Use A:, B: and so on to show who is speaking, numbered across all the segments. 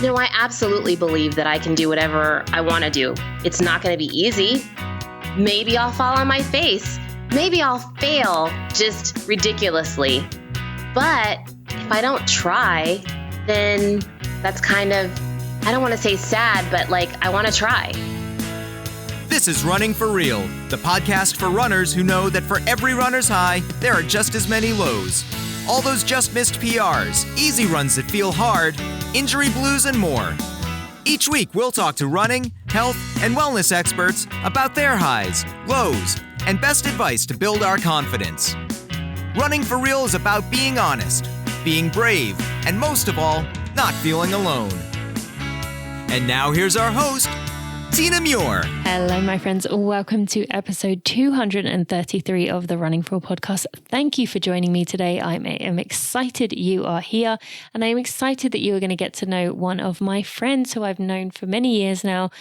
A: No, I absolutely believe that I can do whatever I want to do. It's not going to be easy. Maybe I'll fall on my face. Maybe I'll fail just ridiculously. But if I don't try, then that's kind of, I don't want to say sad, but I want to try.
B: This is Running for Real, the podcast for runners who know that for every runner's high, there are just as many lows. All those just missed PRs, easy runs that feel hard, injury blues, and more. Each week, we'll talk to running, health, and wellness experts about their highs, lows, and best advice to build our confidence. Running for Real is about being honest, being brave, and most of all, not feeling alone. And now here's our host, Tina Muir.
C: Hello, my friends. Welcome to episode 233 of the Running for Real podcast. Thank you for joining me today. I am excited you are here, and I'm excited that you are going to get to know one of my friends who I've known for many years now.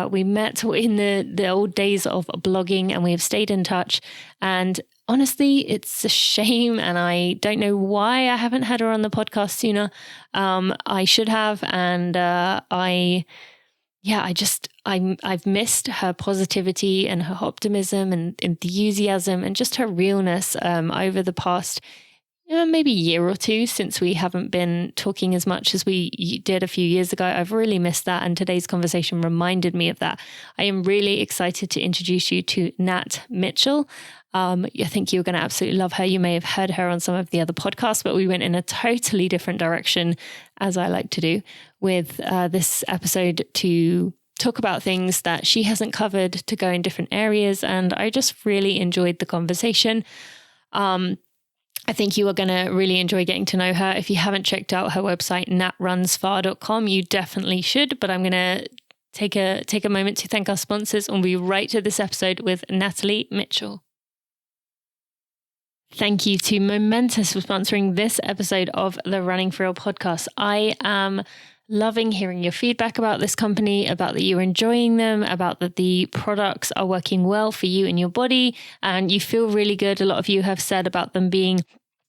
C: We met in the old days of blogging, and we have stayed in touch. And honestly, it's a shame, and I don't know why I haven't had her on the podcast sooner. I should have, and I've missed her positivity and her optimism and enthusiasm and just her realness over the past maybe year or two since we haven't been talking as much as we did a few years ago. I've really missed that, and today's conversation reminded me of that. I am really excited to introduce you to Nat Mitchell. I think you're going to absolutely love her. You may have heard her on some of the other podcasts, but we went in a totally different direction, as I like to do, with this episode to talk about things that she hasn't covered, to go in different areas. And I just really enjoyed the conversation. I think you are going to really enjoy getting to know her. If you haven't checked out her website, natrunsfar.com, you definitely should. But I'm going to take a moment to thank our sponsors, and we'll be right to this episode with Natalie Mitchell. Thank you to Momentous for sponsoring this episode of the Running for Real podcast. I am loving hearing your feedback about this company, about that you're enjoying them, about that the products are working well for you and your body, and you feel really good. A lot of you have said about them being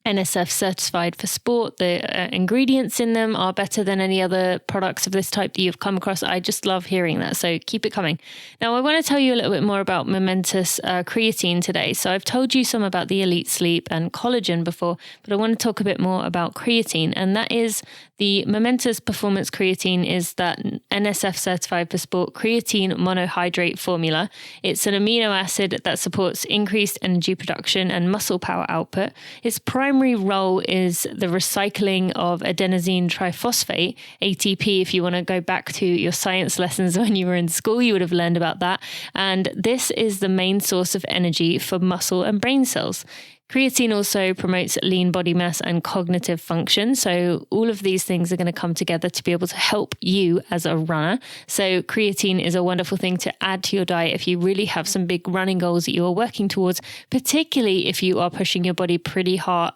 C: NSF certified for sport. The ingredients in them are better than any other products of this type that you've come across. I just love hearing that. So keep it coming. Now, I want to tell you a little bit more about Momentous creatine today. So I've told you some about the elite sleep and collagen before, but I want to talk a bit more about creatine. And that is the Momentous Performance Creatine is that NSF certified for sport creatine monohydrate formula. It's an amino acid that supports increased energy production and muscle power output. Its primary role is the recycling of adenosine triphosphate, ATP. If you want to go back to your science lessons when you were in school, you would have learned about that. And this is the main source of energy for muscle and brain cells. Creatine also promotes lean body mass and cognitive function. So all of these things are going to come together to be able to help you as a runner. So creatine is a wonderful thing to add to your diet if you really have some big running goals that you are working towards, particularly if you are pushing your body pretty hard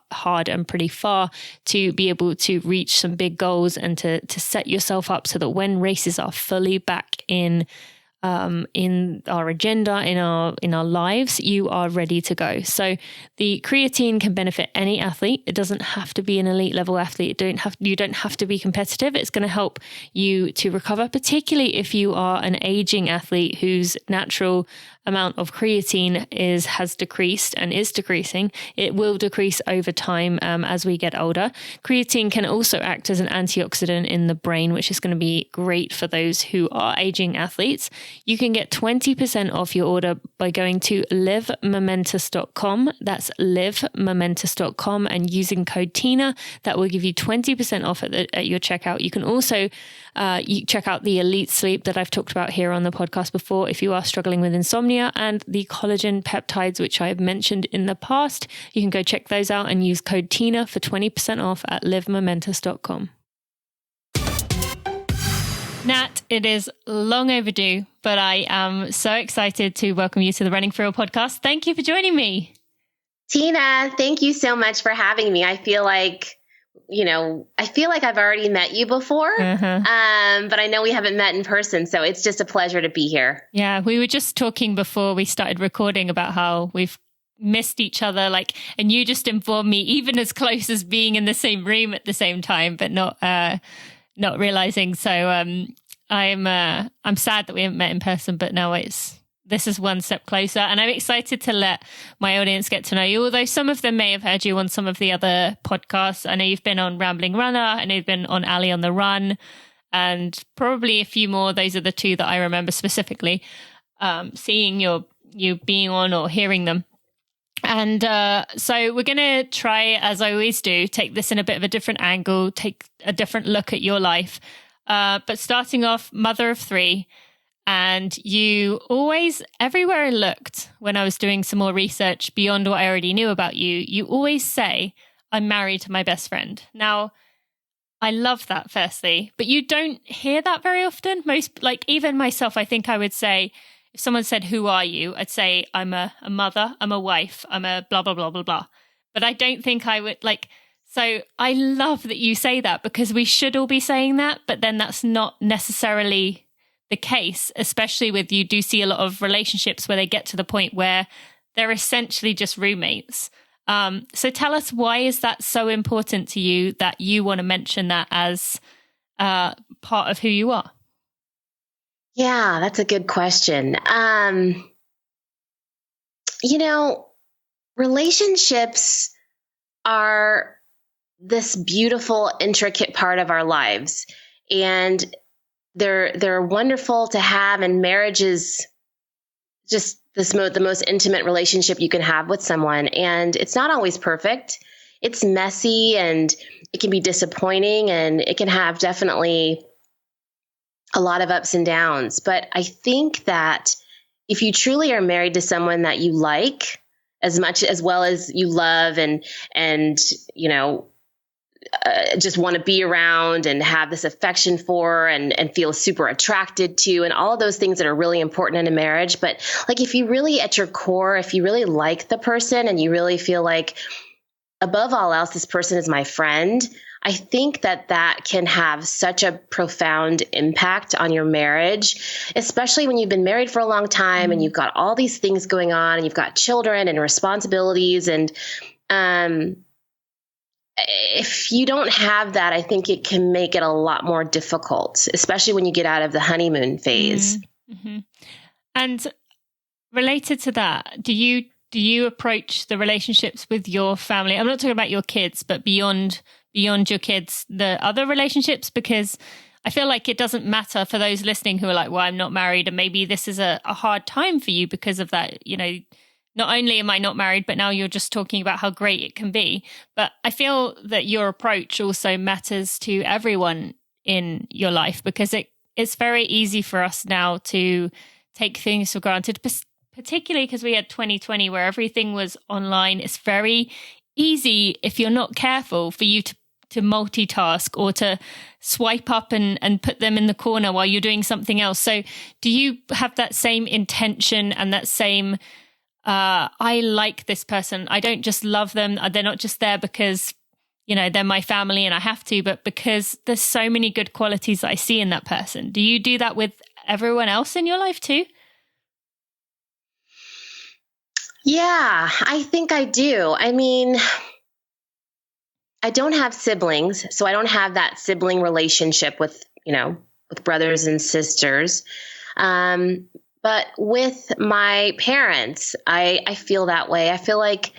C: and pretty far to be able to reach some big goals and to set yourself up so that when races are fully back in our agenda, in our lives, you are ready to go. So the creatine can benefit any athlete. It doesn't have to be an elite level athlete. You don't have to be competitive. It's going to help you to recover, particularly if you are an aging athlete whose natural amount of creatine has decreased and is decreasing. It will decrease over time as we get older. Creatine can also act as an antioxidant in the brain, which is going to be great for those who are aging athletes. You can get 20% off your order by going to livemomentous.com. That's livemomentous.com and using code TINA. That will give you 20% off at your checkout. You can also you check out the elite sleep that I've talked about here on the podcast before if you are struggling with insomnia, and the collagen peptides, which I have mentioned in the past. You can go check those out and use code TINA for 20% off at livemomentous.com. Nat, it is long overdue, but I am so excited to welcome you to the Running for Real podcast. Thank you for joining me.
A: Tina, thank you so much for having me. I feel like I've already met you before, but I know we haven't met in person. So it's just a pleasure to be here.
C: Yeah, we were just talking before we started recording about how we've missed each other, and you just informed me even as close as being in the same room at the same time, but not not realizing. So I'm sad that we haven't met in person, but now this is one step closer, and I'm excited to let my audience get to know you. Although some of them may have heard you on some of the other podcasts. I know you've been on Rambling Runner. I know you've been on Ali on the Run, and probably a few more. Those are the two that I remember specifically seeing you being on or hearing them. And so we're going to try, as I always do, take this in a bit of a different angle, take a different look at your life. But starting off, mother of three, and you always, everywhere I looked when I was doing some more research beyond what I already knew about you, you always say, I'm married to my best friend. Now, I love that, firstly, but you don't hear that very often. Most, like even myself, I think I would say, if someone said, who are you? I'd say, I'm a mother, I'm a wife, I'm a blah, blah, blah, blah, blah. But I don't think I would so I love that you say that, because we should all be saying that, but then that's not necessarily the case, especially with, you do see a lot of relationships where they get to the point where they're essentially just roommates. So tell us, why is that so important to you that you want to mention that as part of who you are?
A: Yeah, that's a good question. Relationships are this beautiful, intricate part of our lives, and they're wonderful to have. And marriage is just the most intimate relationship you can have with someone, and it's not always perfect. It's messy, and it can be disappointing, and it can have definitely a lot of ups and downs. But I think that if you truly are married to someone that you like as much as well as you love, and just want to be around and have this affection for, and feel super attracted to, and all of those things that are really important in a marriage. But like, if you really, at your core, if you really like the person, and you really feel like, above all else, this person is my friend, I think that can have such a profound impact on your marriage, especially when you've been married for a long time and you've got all these things going on, and you've got children and responsibilities. And if you don't have that, I think it can make it a lot more difficult, especially when you get out of the honeymoon phase.
C: Mm-hmm. And related to that, do you approach the relationships with your family? I'm not talking about your kids, but beyond your kids, the other relationships, because I feel like it doesn't matter for those listening who are like, well, I'm not married, and maybe this is a hard time for you because of that. Not only am I not married, but now you're just talking about how great it can be. But I feel that your approach also matters to everyone in your life, because it's very easy for us now to take things for granted, particularly because we had 2020 where everything was online. It's very easy, if you're not careful, for you to multitask or to swipe up and put them in the corner while you're doing something else. So do you have that same intention and that same, I like this person, I don't just love them, they're not just there because, they're my family and I have to, but because there's so many good qualities that I see in that person? Do you do that with everyone else in your life too?
A: Yeah, I think I do. I mean, I don't have siblings, so I don't have that sibling relationship with brothers and sisters. But with my parents, I feel that way. I feel like,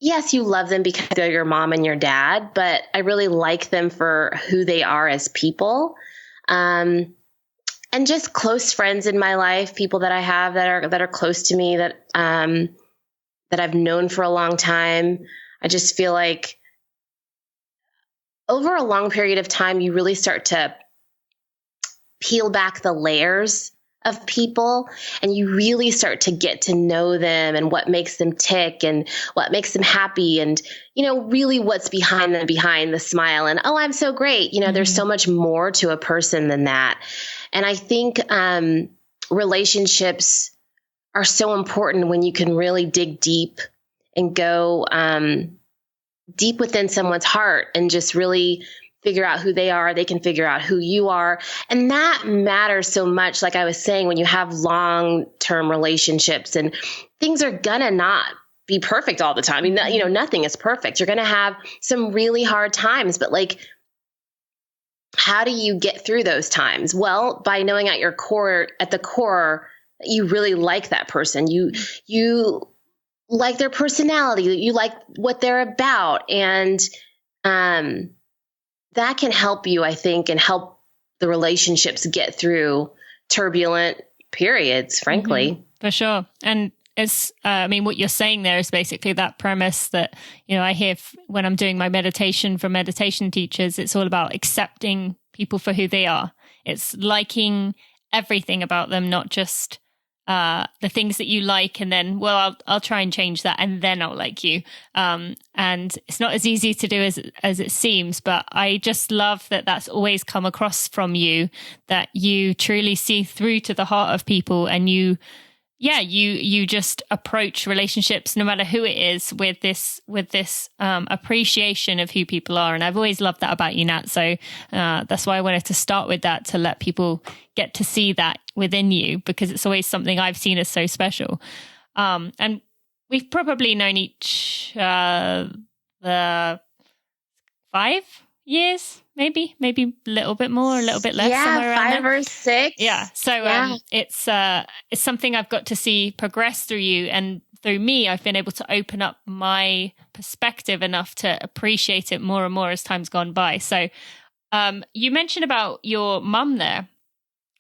A: yes, you love them because they're your mom and your dad, but I really like them for who they are as people. And just close friends in my life, people that I have that are close to me, that I've known for a long time. I just feel like over a long period of time, you really start to peel back the layers of people, and you really start to get to know them and what makes them tick and what makes them happy, and really what's behind the smile, and I'm so great. There's so much more to a person than that. And I think relationships are so important when you can really dig deep and go deep within someone's heart and just really figure out who they are. They can figure out who you are. And that matters so much. Like I was saying, when you have long-term relationships, and things are gonna not be perfect all the time. I mean, nothing is perfect. You're gonna have some really hard times, but like how do you get through those times? Well, by knowing at the core, you really like that person. You like their personality. You like what they're about. And that can help you, I think, and help the relationships get through turbulent periods, frankly.
C: Mm-hmm. For sure. And it's, what you're saying there is basically that premise that, I hear when I'm doing my meditation for meditation teachers, it's all about accepting people for who they are. It's liking everything about them, not just the things that you like, and then, well, I'll try and change that, and then I'll like you. And it's not as easy to do as it seems, but I just love that that's always come across from you, that you truly see through to the heart of people, and you just approach relationships, no matter who it is, with this appreciation of who people are. And I've always loved that about you, Nat. So that's why I wanted to start with that, to let people get to see that within you, because it's always something I've seen as so special. And we've probably known each the 5 years, maybe a little bit more, a little bit less, somewhere around
A: 5 or 6.
C: Yeah. So it's something I've got to see progress through you, and through me, I've been able to open up my perspective enough to appreciate it more and more as time's gone by. So you mentioned about your mum there,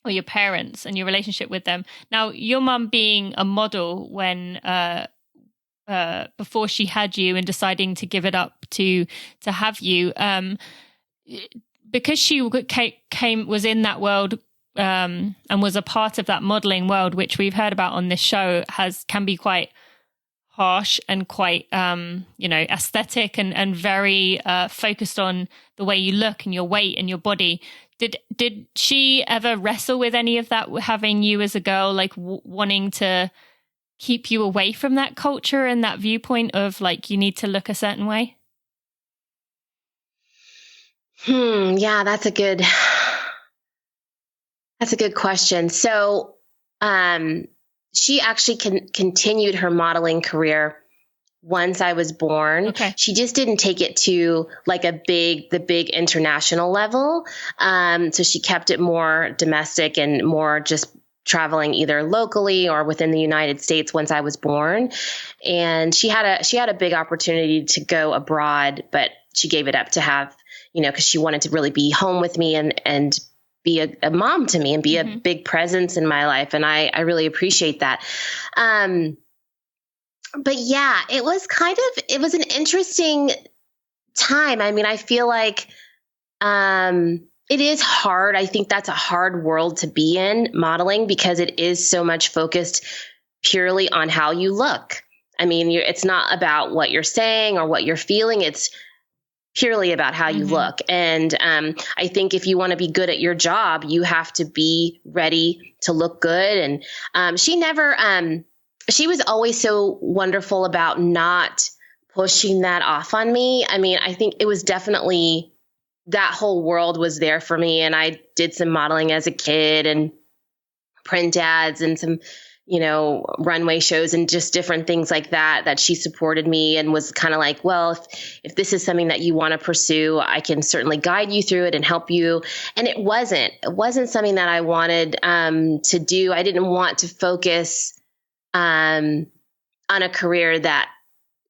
C: or your parents, and your relationship with them. Now, your mum being a model when before she had you, and deciding to give it up to have you, because she was in that world and was a part of that modeling world, which we've heard about on this show, can be quite harsh and quite aesthetic and very focused on the way you look and your weight and your body. Did she ever wrestle with any of that, having you as a girl, like wanting to keep you away from that culture and that viewpoint of like, you need to look a certain way?
A: Yeah, that's a good question. So, she actually continued her modeling career once I was born.
C: Okay.
A: She just didn't take it to like the big international level. So she kept it more domestic and more just traveling either locally or within the United States once I was born. And she had a big opportunity to go abroad, but she gave it up to have, because she wanted to really be home with me and be a mom to me and be a big presence in my life. And I really appreciate that. But yeah, it was an interesting time. I mean, I feel like it is hard. I think that's a hard world to be in, modeling, because it is so much focused purely on how you look. I mean, it's not about what you're saying or what you're feeling. It's purely about how you look. And I think if you want to be good at your job, you have to be ready to look good. And she was always so wonderful about not pushing that off on me. I mean, I think it was definitely, that whole world was there for me. And I did some modeling as a kid and print ads and some, runway shows and just different things like that she supported me and was kind of like, well, if this is something that you want to pursue, I can certainly guide you through it and help you. And it wasn't something that I wanted to do. I didn't want to focus on a career that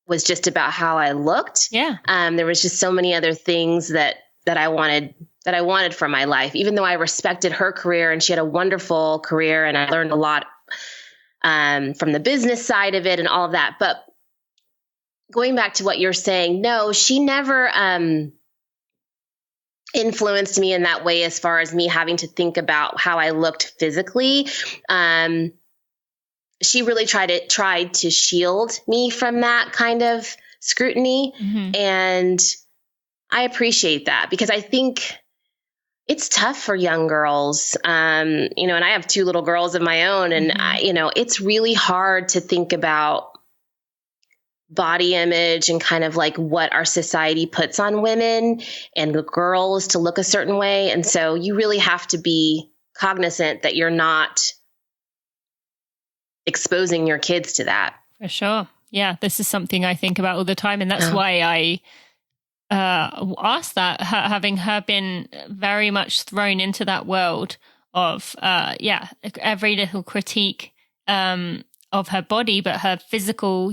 A: was just about how I looked.
C: Yeah.
A: There was just so many other things that I wanted from my life, even though I respected her career and she had a wonderful career and I learned a lot from the business side of it and all of that. But going back to what you're saying, no, she never influenced me in that way as far as me having to think about how I looked physically. She really tried to shield me from that kind of scrutiny. And I appreciate that, because I think it's tough for young girls. And I have 2 little girls of my own, and it's really hard to think about body image and kind of like what our society puts on women and the girls to look a certain way. And so you really have to be cognizant that you're not exposing your kids to that.
C: For sure. Yeah. This is something I think about all the time. And that's why ask that, having her been very much thrown into that world of, every little critique of her body, but her physical,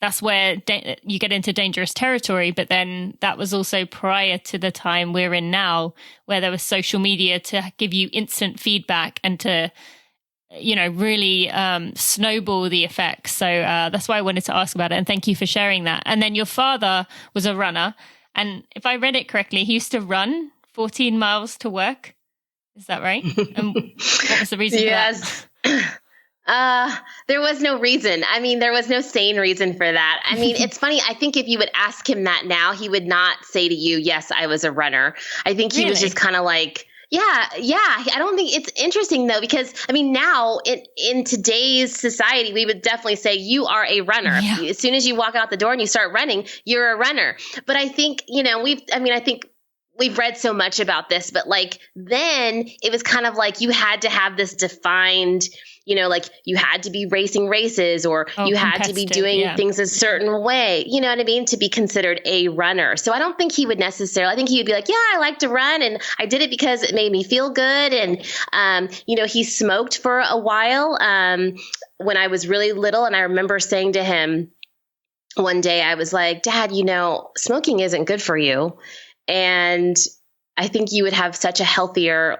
C: that's where you get into dangerous territory. But then that was also prior to the time we're in now, where there was social media to give you instant feedback and to, really snowball the effects. So that's why I wanted to ask about it. And thank you for sharing that. And then your father was a runner. And if I read it correctly, he used to run 14 miles to work. Is that right? And what was the reason for that?
A: There was no reason. I mean, there was no sane reason for that. I mean, it's funny. I think if you would ask him that now, he would not say to you, yes, I was a runner. I think he was just kind of like, yeah. I don't think it's interesting though, because I mean, now in today's society, we would definitely say you are a runner. Yeah. As soon as you walk out the door and you start running, you're a runner. But I think, I think we've read so much about this, but like then it was kind of like you had to have this defined, like you had to be racing races or you had to be doing things a certain way, you know what I mean, to be considered a runner. So I don't think he would necessarily, I think he would be like, yeah, I like to run and I did it because it made me feel good. And, he smoked for a while when I was really little. And I remember saying to him one day, I was like, Dad, smoking isn't good for you. And I think you would have such a healthier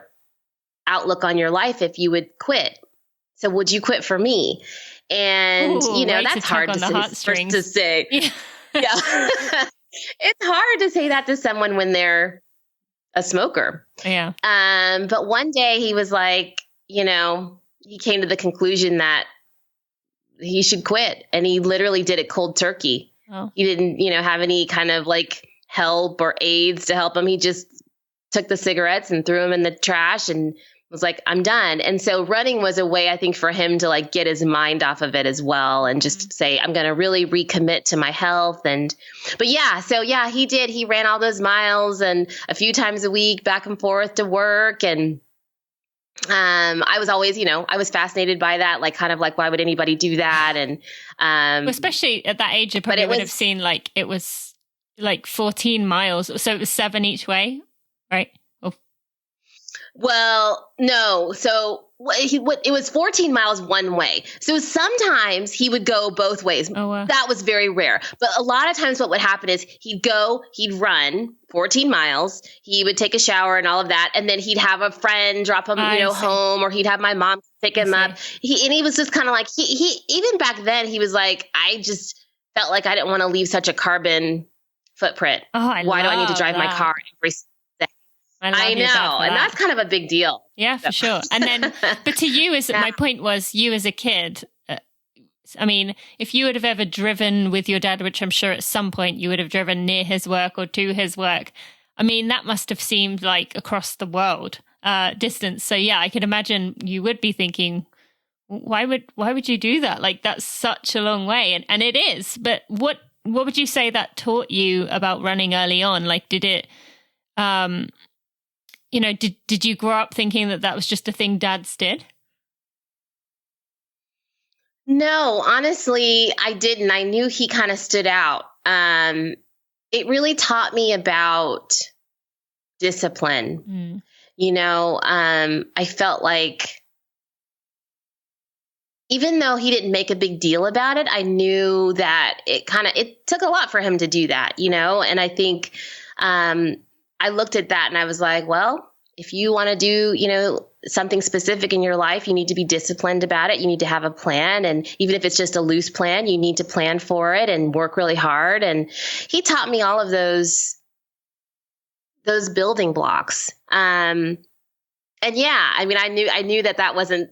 A: outlook on your life if you would quit. So would you quit for me? And, that's hard to say. Yeah. It's hard to say that to someone when they're a smoker.
C: Yeah.
A: But one day he was like, he came to the conclusion that he should quit. And he literally did it cold turkey. Oh. He didn't, have any kind of like help or aids to help him. He just took the cigarettes and threw them in the trash and was like, I'm done. And so running was a way, I think, for him to like get his mind off of it as well. And just say, I'm going to really recommit to my health. He did. He ran all those miles and a few times a week back and forth to work. And I was always, I was fascinated by that. Like, kind of like, why would anybody do that? And
C: especially at that age, you probably would have seen like, it was like 14 miles. So it was 7 each way, right?
A: Well, no. So it was 14 miles one way. So sometimes he would go both ways.
C: Oh, wow.
A: That was very rare. But a lot of times what would happen is he'd run 14 miles. He would take a shower and all of that. And then he'd have a friend drop him, home, or he'd have my mom pick him up. He was just kind of like, he even back then, he was like, I just felt like I didn't want to leave such a carbon footprint. Why do I need to drive my car every I know. And that's kind of a big deal.
C: Yeah, for sure. And then, but to you, my point was you as a kid, I mean, if you would have ever driven with your dad, which I'm sure at some point you would have driven near his work or to his work, I mean, that must have seemed like across the world distance. So yeah, I could imagine you would be thinking, why would you do that? Like, that's such a long way. And it is. But what would you say that taught you about running early on? Like, did it... did you grow up thinking that was just a thing dads did?
A: No, honestly, I didn't. I knew he kind of stood out. It really taught me about discipline. I felt like even though he didn't make a big deal about it, I knew that it took a lot for him to do that, and I think, I looked at that and I was like, well, if you want to do, something specific in your life, you need to be disciplined about it. You need to have a plan. And even if it's just a loose plan, you need to plan for it and work really hard. And he taught me all of those building blocks. And yeah, I mean, I knew that wasn't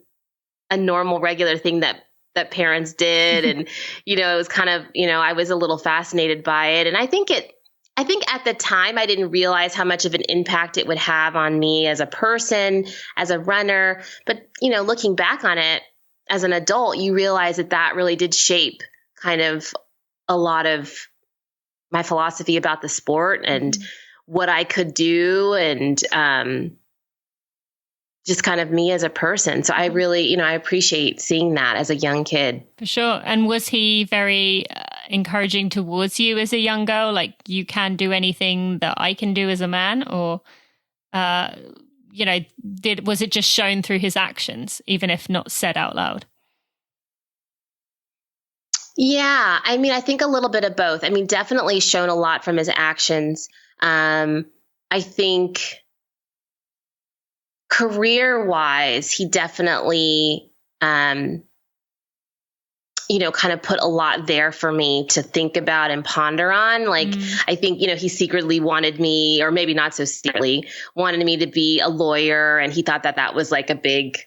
A: a normal, regular thing that parents did. And, it was kind of, I was a little fascinated by it. And I think at the time I didn't realize how much of an impact it would have on me as a person, as a runner. But, looking back on it as an adult, you realize that really did shape kind of a lot of my philosophy about the sport and what I could do and just kind of me as a person. So I really, I appreciate seeing that as a young kid.
C: For sure. And was he very encouraging towards you as a young girl? Like, you can do anything that I can do as a man? Or, was it just shown through his actions, even if not said out loud?
A: Yeah, I mean, I think a little bit of both. I mean, definitely shown a lot from his actions. I think career-wise, he definitely, kind of put a lot there for me to think about and ponder on. Like, I think, he secretly wanted me, or maybe not so secretly, wanted me to be a lawyer. And he thought that that was like a big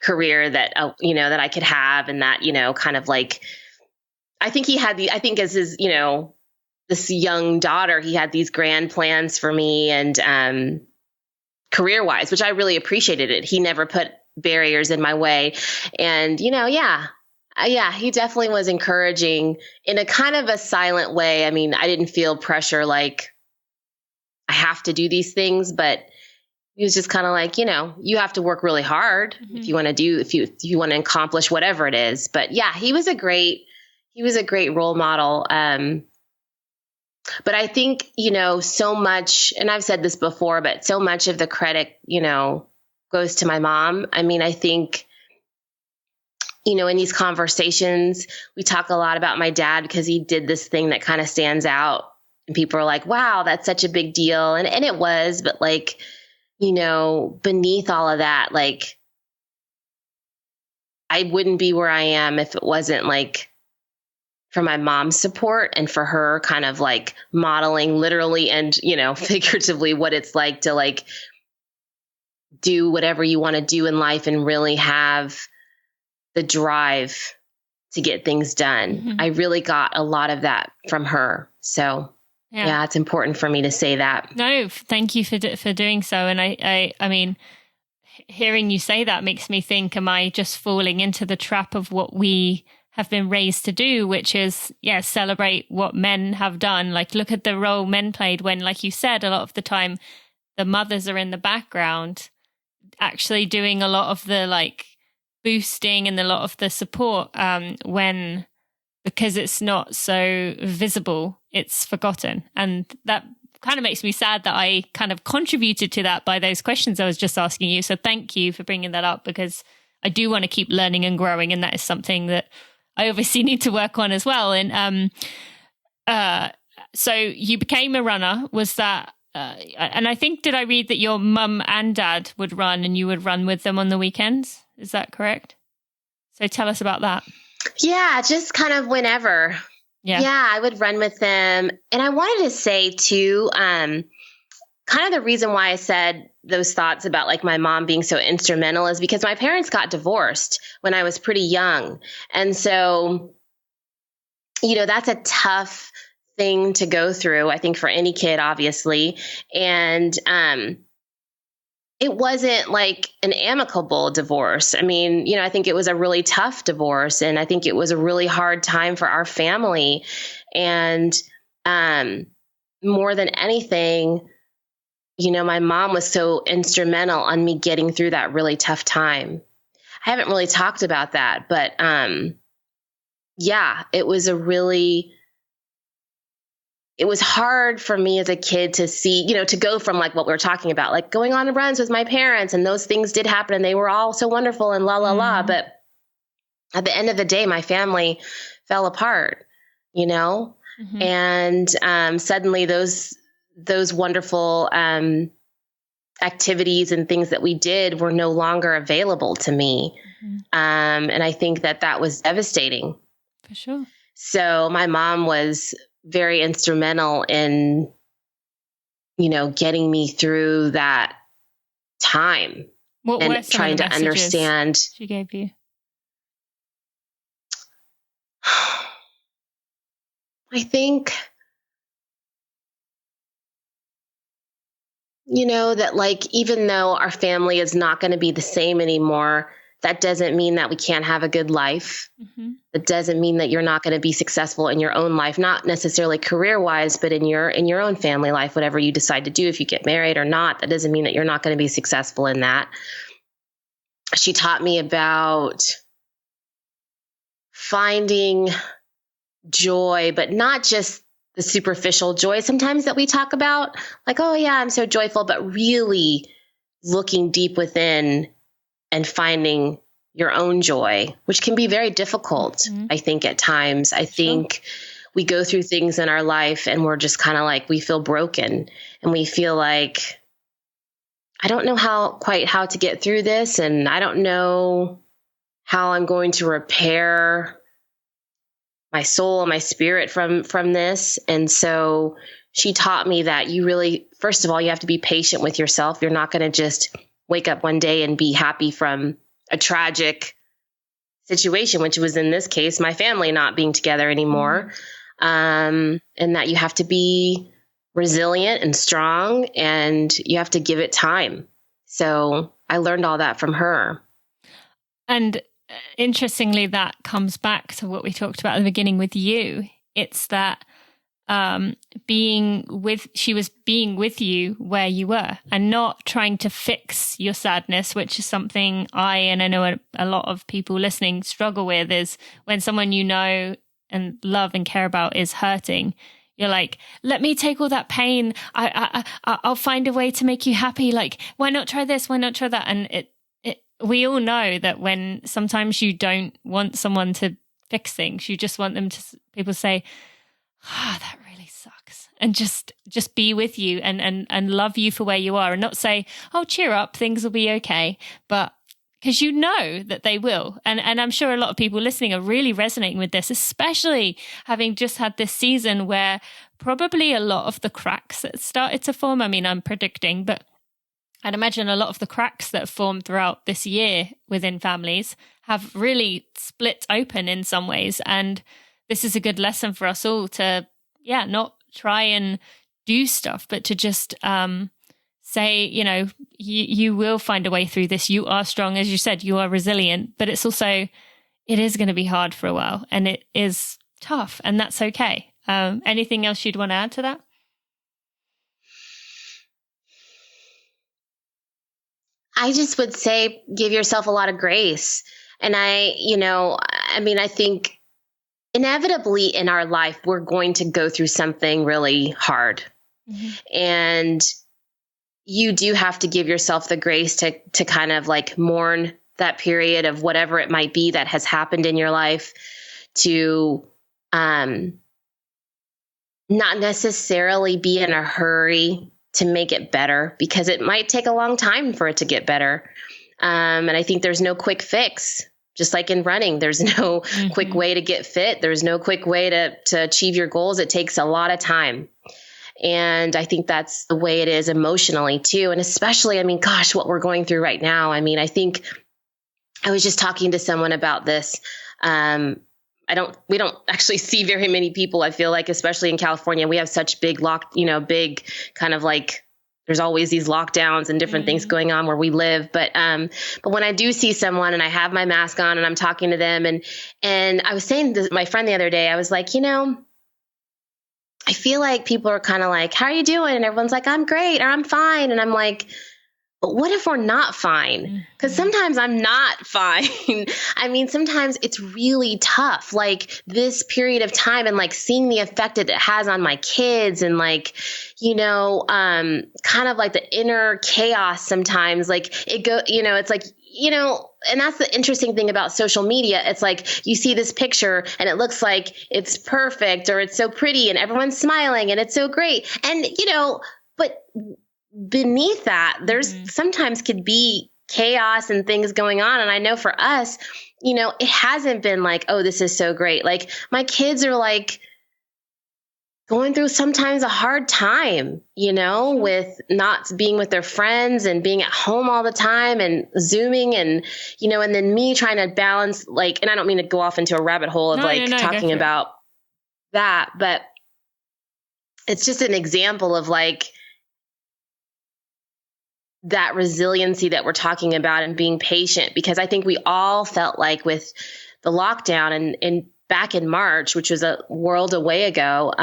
A: career that, that I could have. And that, kind of like, I think as his, this young daughter, he had these grand plans for me and, career-wise, which I really appreciated it. He never put barriers in my way. And, he definitely was encouraging in a kind of a silent way. I mean, I didn't feel pressure like I have to do these things, but he was just kind of like, you have to work really hard if you want to if you want to accomplish whatever it is. But yeah, he was a great role model. But I think, so much, and I've said this before, but so much of the credit, goes to my mom. I mean, I think, in these conversations, we talk a lot about my dad because he did this thing that kind of stands out and people are like, wow, that's such a big deal. And it was, but like, beneath all of that, like, I wouldn't be where I am if it wasn't like for my mom's support and for her kind of like modeling literally and, figuratively what it's like to like do whatever you want to do in life and really have the drive to get things done. I really got a lot of that from her. So yeah, it's important for me to say that.
C: No, thank you for doing so. And I mean, hearing you say that makes me think, am I just falling into the trap of what we have been raised to do, which is, celebrate what men have done. Like, look at the role men played when, like you said, a lot of the time the mothers are in the background actually doing a lot of the like boosting and a lot of the support because it's not so visible, it's forgotten. And that kind of makes me sad that I kind of contributed to that by those questions I was just asking you. So thank you for bringing that up, because I do want to keep learning and growing. And that is something that I obviously need to work on as well. And so you became a runner. Was that, and I think, did I read that your mum and dad would run and you would run with them on the weekends? Is that correct? So tell us about that.
A: Yeah, just kind of whenever. Yeah, I would run with them. And I wanted to say too, kind of the reason why I said those thoughts about like my mom being so instrumental is because my parents got divorced when I was pretty young. And so, that's a tough thing to go through, I think, for any kid, obviously. And it wasn't like an amicable divorce. I mean, I think it was a really tough divorce, and I think it was a really hard time for our family. And more than anything, my mom was so instrumental on me getting through that really tough time. I haven't really talked about that, but it was it was hard for me as a kid to see, to go from like what we were talking about, like going on runs with my parents, and those things did happen and they were all so wonderful and la, la, la. But at the end of the day, my family fell apart, and suddenly those wonderful activities and things that we did were no longer available to me. And I think that was devastating.
C: For sure.
A: So my mom was very instrumental in, getting me through that time.
C: What
A: and trying to understand.
C: She gave you?
A: I think, that like, even though our family is not going to be the same anymore, that doesn't mean that we can't have a good life. It doesn't mean that you're not going to be successful in your own life, not necessarily career-wise, but in your own family life, whatever you decide to do, if you get married or not, that doesn't mean that you're not going to be successful in that. She taught me about finding joy, but not just the superficial joy sometimes that we talk about, like, oh yeah, I'm so joyful, but really looking deep within and finding your own joy, which can be very difficult, I think, at times. I think we go through things in our life and we're just kind of like, we feel broken and we feel like, I don't know quite how to get through this. And I don't know how I'm going to repair my soul and my spirit from this. And so she taught me that you really, first of all, you have to be patient with yourself. You're not going to just wake up one day and be happy from a tragic situation, which was in this case, my family not being together anymore. And that you have to be resilient and strong and you have to give it time. So I learned all that from her.
C: And interestingly, that comes back to what we talked about at the beginning with you. It's that she was being with you where you were and not trying to fix your sadness, which is something and I know a lot of people listening struggle with, is when someone you know and love and care about is hurting. You're like, let me take all that pain. I'll find a way to make you happy. Like, why not try this? Why not try that? And we all know that when sometimes you don't want someone to fix things, you just want them to, people say, that really sucks. And just be with you and love you for where you are and not say, oh, cheer up, things will be okay. But because you know that they will. And I'm sure a lot of people listening are really resonating with this, especially having just had this season where probably a lot of the cracks that started to form. I mean, I'm predicting, but I'd imagine a lot of the cracks that formed throughout this year within families have really split open in some ways. And this is a good lesson for us all to, not try and do stuff, but to just say, you will find a way through this. You are strong. As you said, you are resilient, but it is going to be hard for a while and it is tough, and that's okay. Anything else you'd want to add to that?
A: I just would say, give yourself a lot of grace. And I think inevitably in our life, we're going to go through something really hard. And you do have to give yourself the grace to kind of like mourn that period of whatever it might be that has happened in your life, to not necessarily be in a hurry to make it better, because it might take a long time for it to get better. And I think there's no quick fix. Just like in running, there's no quick way to get fit. There's no quick way to achieve your goals. It takes a lot of time. And I think that's the way it is emotionally too. And especially, what we're going through right now. I think I was just talking to someone about this. We don't actually see very many people. I feel like, especially in California, we have such big big kind of like, there's always these lockdowns and different things going on where we live. But when I do see someone and I have my mask on and I'm talking to them, and I was saying to my friend the other day, I was like, I feel like people are kind of like, how are you doing? And everyone's like, I'm great, or I'm fine. And I'm like, but what if we're not fine? Because sometimes I'm not fine. Sometimes it's really tough, like this period of time, and like seeing the effect that it has on my kids, and like, kind of like the inner chaos sometimes, like it it's like, and that's the interesting thing about social media. It's like you see this picture and it looks like it's perfect or it's so pretty and everyone's smiling and it's so great. And, but beneath that, there's sometimes could be chaos and things going on. And I know for us, it hasn't been like, oh, this is so great. Like my kids are like going through sometimes a hard time, with not being with their friends and being at home all the time and Zooming and, and then me trying to balance, like, and I don't mean to go off into a rabbit hole of talking about that, but it's just an example of like that resiliency that we're talking about and being patient, because I think we all felt like with the lockdown and back in March, which was a world away ago,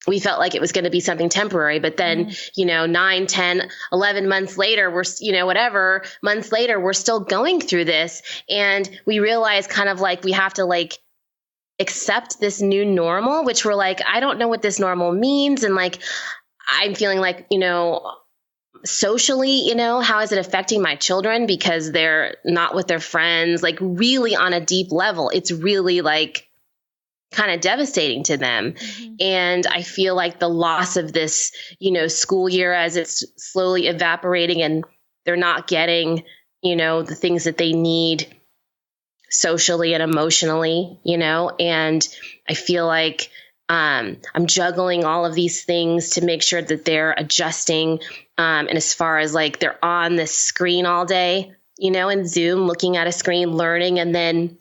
A: we felt like it was going to be something temporary. But then, 9, 10, 11 months later, we're, months later, we're still going through this. And we realize kind of like we have to like accept this new normal, which we're like, I don't know what this normal means. And like, I'm feeling like, socially, how is it affecting my children because they're not with their friends, like really on a deep level. It's really like kind of devastating to them. Mm-hmm. And I feel like the loss of this, school year as it's slowly evaporating and they're not getting, the things that they need socially and emotionally, and I feel like I'm juggling all of these things to make sure that they're adjusting. And as far as like they're on this screen all day, in Zoom, looking at a screen, learning. And then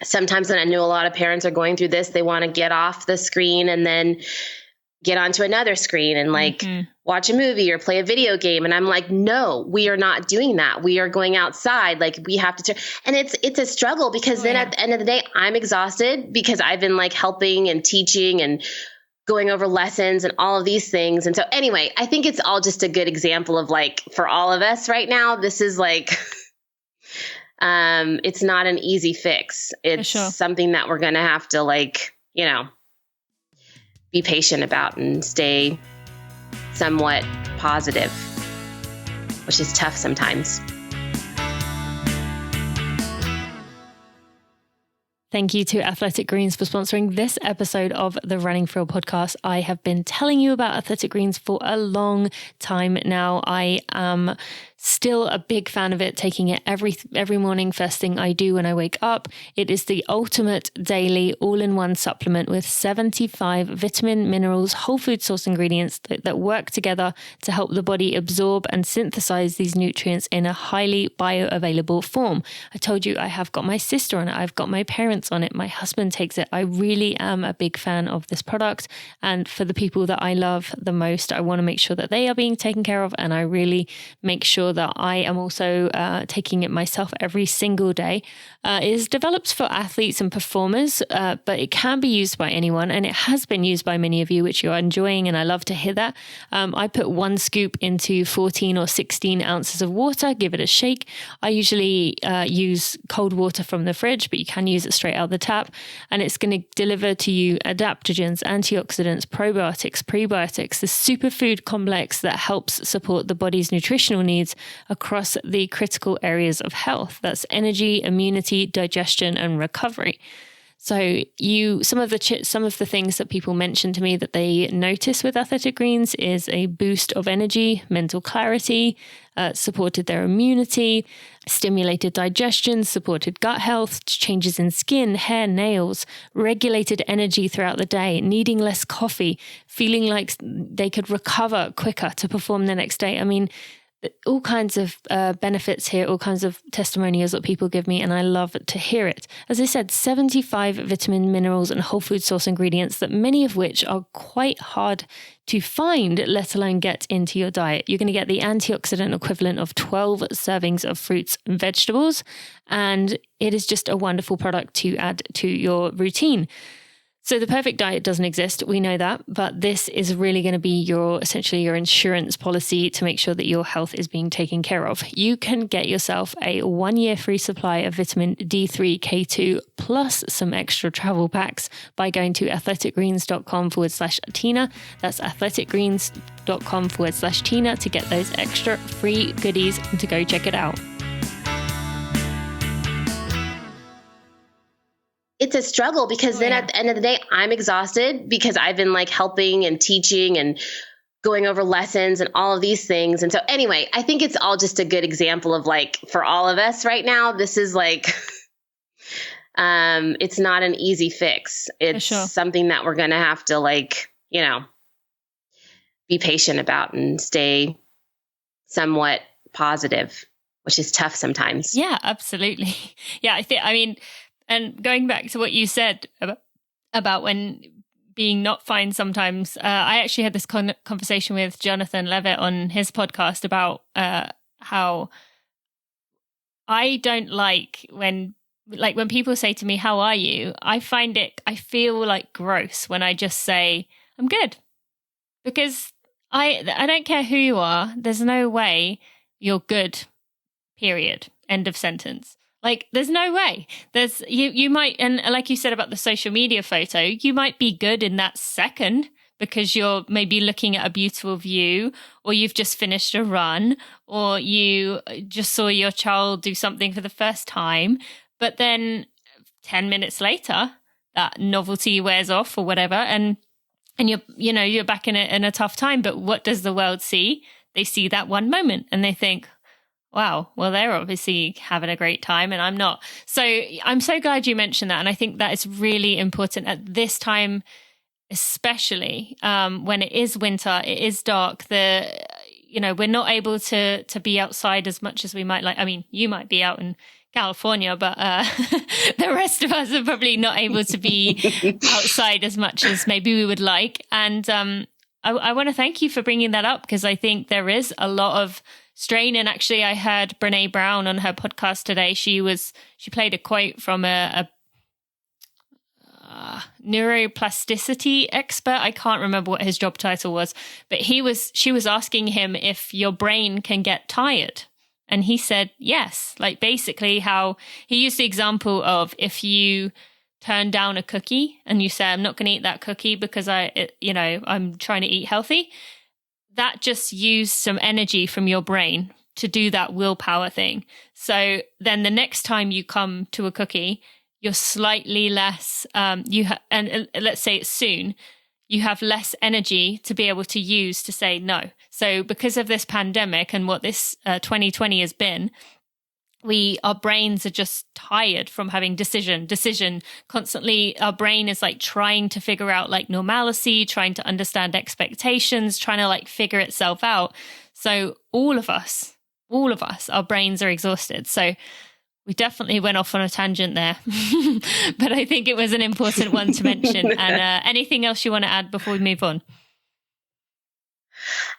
A: sometimes, and I know a lot of parents are going through this, they want to get off the screen and then get onto another screen and like watch a movie or play a video game. And I'm like, no, we are not doing that. We are going outside. Like we have to, and it's a struggle because then at the end of the day, I'm exhausted because I've been like helping and teaching and going over lessons and all of these things. And so anyway, I think it's all just a good example of like, for all of us right now, this is like, it's not an easy fix. It's something that we're going to have to like, be patient about and stay somewhat positive, which is tough sometimes.
C: Thank you to Athletic Greens for sponsoring this episode of the Running for Real podcast. I have been telling you about Athletic Greens for a long time now. I am still a big fan of it, taking it every morning, first thing I do when I wake up. It is the ultimate daily all-in-one supplement with 75 vitamin, minerals, whole food source ingredients that work together to help the body absorb and synthesize these nutrients in a highly bioavailable form. I told you I have got my sister on it. I've got my parents on it. My husband takes it. I really am a big fan of this product. And for the people that I love the most, I want to make sure that they are being taken care of. And I really make sure that I am also taking it myself every single day. It is developed for athletes and performers, but it can be used by anyone, and it has been used by many of you, which you are enjoying, and I love to hear that. I put 1 scoop into 14 or 16 ounces of water, give it a shake. I usually use cold water from the fridge, but you can use it straight out the tap, and it's going to deliver to you adaptogens, antioxidants, probiotics, prebiotics, the superfood complex that helps support the body's nutritional needs across the critical areas of health. That's energy, immunity, digestion, and recovery. So some of the things that people mention to me that they notice with Athletic Greens is a boost of energy, mental clarity, supported their immunity, stimulated digestion, supported gut health, changes in skin, hair, nails, regulated energy throughout the day, needing less coffee, feeling like they could recover quicker to perform the next day. I mean, all kinds of benefits here, all kinds of testimonials that people give me, and I love to hear it. As I said, 75 vitamin, minerals, and whole food source ingredients that many of which are quite hard to find, let alone get into your diet. You're going to get the antioxidant equivalent of 12 servings of fruits and vegetables, and it is just a wonderful product to add to your routine. So the perfect diet doesn't exist. We know that, but this is really going to be essentially your insurance policy to make sure that your health is being taken care of. You can get yourself a 1-year free supply of vitamin D3, K2, plus some extra travel packs by going to athleticgreens.com/Tina. That's athleticgreens.com/Tina to get those extra free goodies and to go check it out.
A: It's a struggle because at the end of the day, I'm exhausted because I've been like helping and teaching and going over lessons and all of these things. And so anyway, I think it's all just a good example of like, for all of us right now, this is like, it's not an easy fix. It's something that we're going to have to like, be patient about and stay somewhat positive, which is tough sometimes.
C: Yeah, absolutely. Yeah, and going back to what you said about when being not fine sometimes, I actually had this conversation with Jonathan Levitt on his podcast about how I don't like when people say to me, "How are you?" I feel like gross when I just say, "I'm good," because I don't care who you are. There's no way you're good, period. End of sentence. Like, there's no way. You might, and like you said about the social media photo, you might be good in that second because you're maybe looking at a beautiful view, or you've just finished a run, or you just saw your child do something for the first time. But then 10 minutes later, that novelty wears off or whatever, and you're back in a tough time. But what does the world see? They see that one moment and they think, wow, well, they're obviously having a great time and I'm not. So I'm so glad you mentioned that. And I think that is really important at this time, especially when it is winter, it is dark. We're not able to be outside as much as we might like. I mean, you might be out in California, but the rest of us are probably not able to be outside as much as maybe we would like. And I want to thank you for bringing that up, because I think there is a lot of strain. And actually, I heard Brene Brown on her podcast today. She played a quote from a neuroplasticity expert. I can't remember what his job title was, but she was asking him if your brain can get tired. And he said, yes. Like, basically how he used the example of if you turn down a cookie and you say, I'm not going to eat that cookie because I'm trying to eat healthy. That just used some energy from your brain to do that willpower thing. So then the next time you come to a cookie, you're slightly less, and let's say it's soon, you have less energy to be able to use to say no. So because of this pandemic and what this 2020 has been, our brains are just tired from having decision constantly. Our brain is like trying to figure out like normalcy, trying to understand expectations, trying to like figure itself out. So all of us, our brains are exhausted. So we definitely went off on a tangent there, but I think it was an important one to mention. And anything else you want to add before we move on?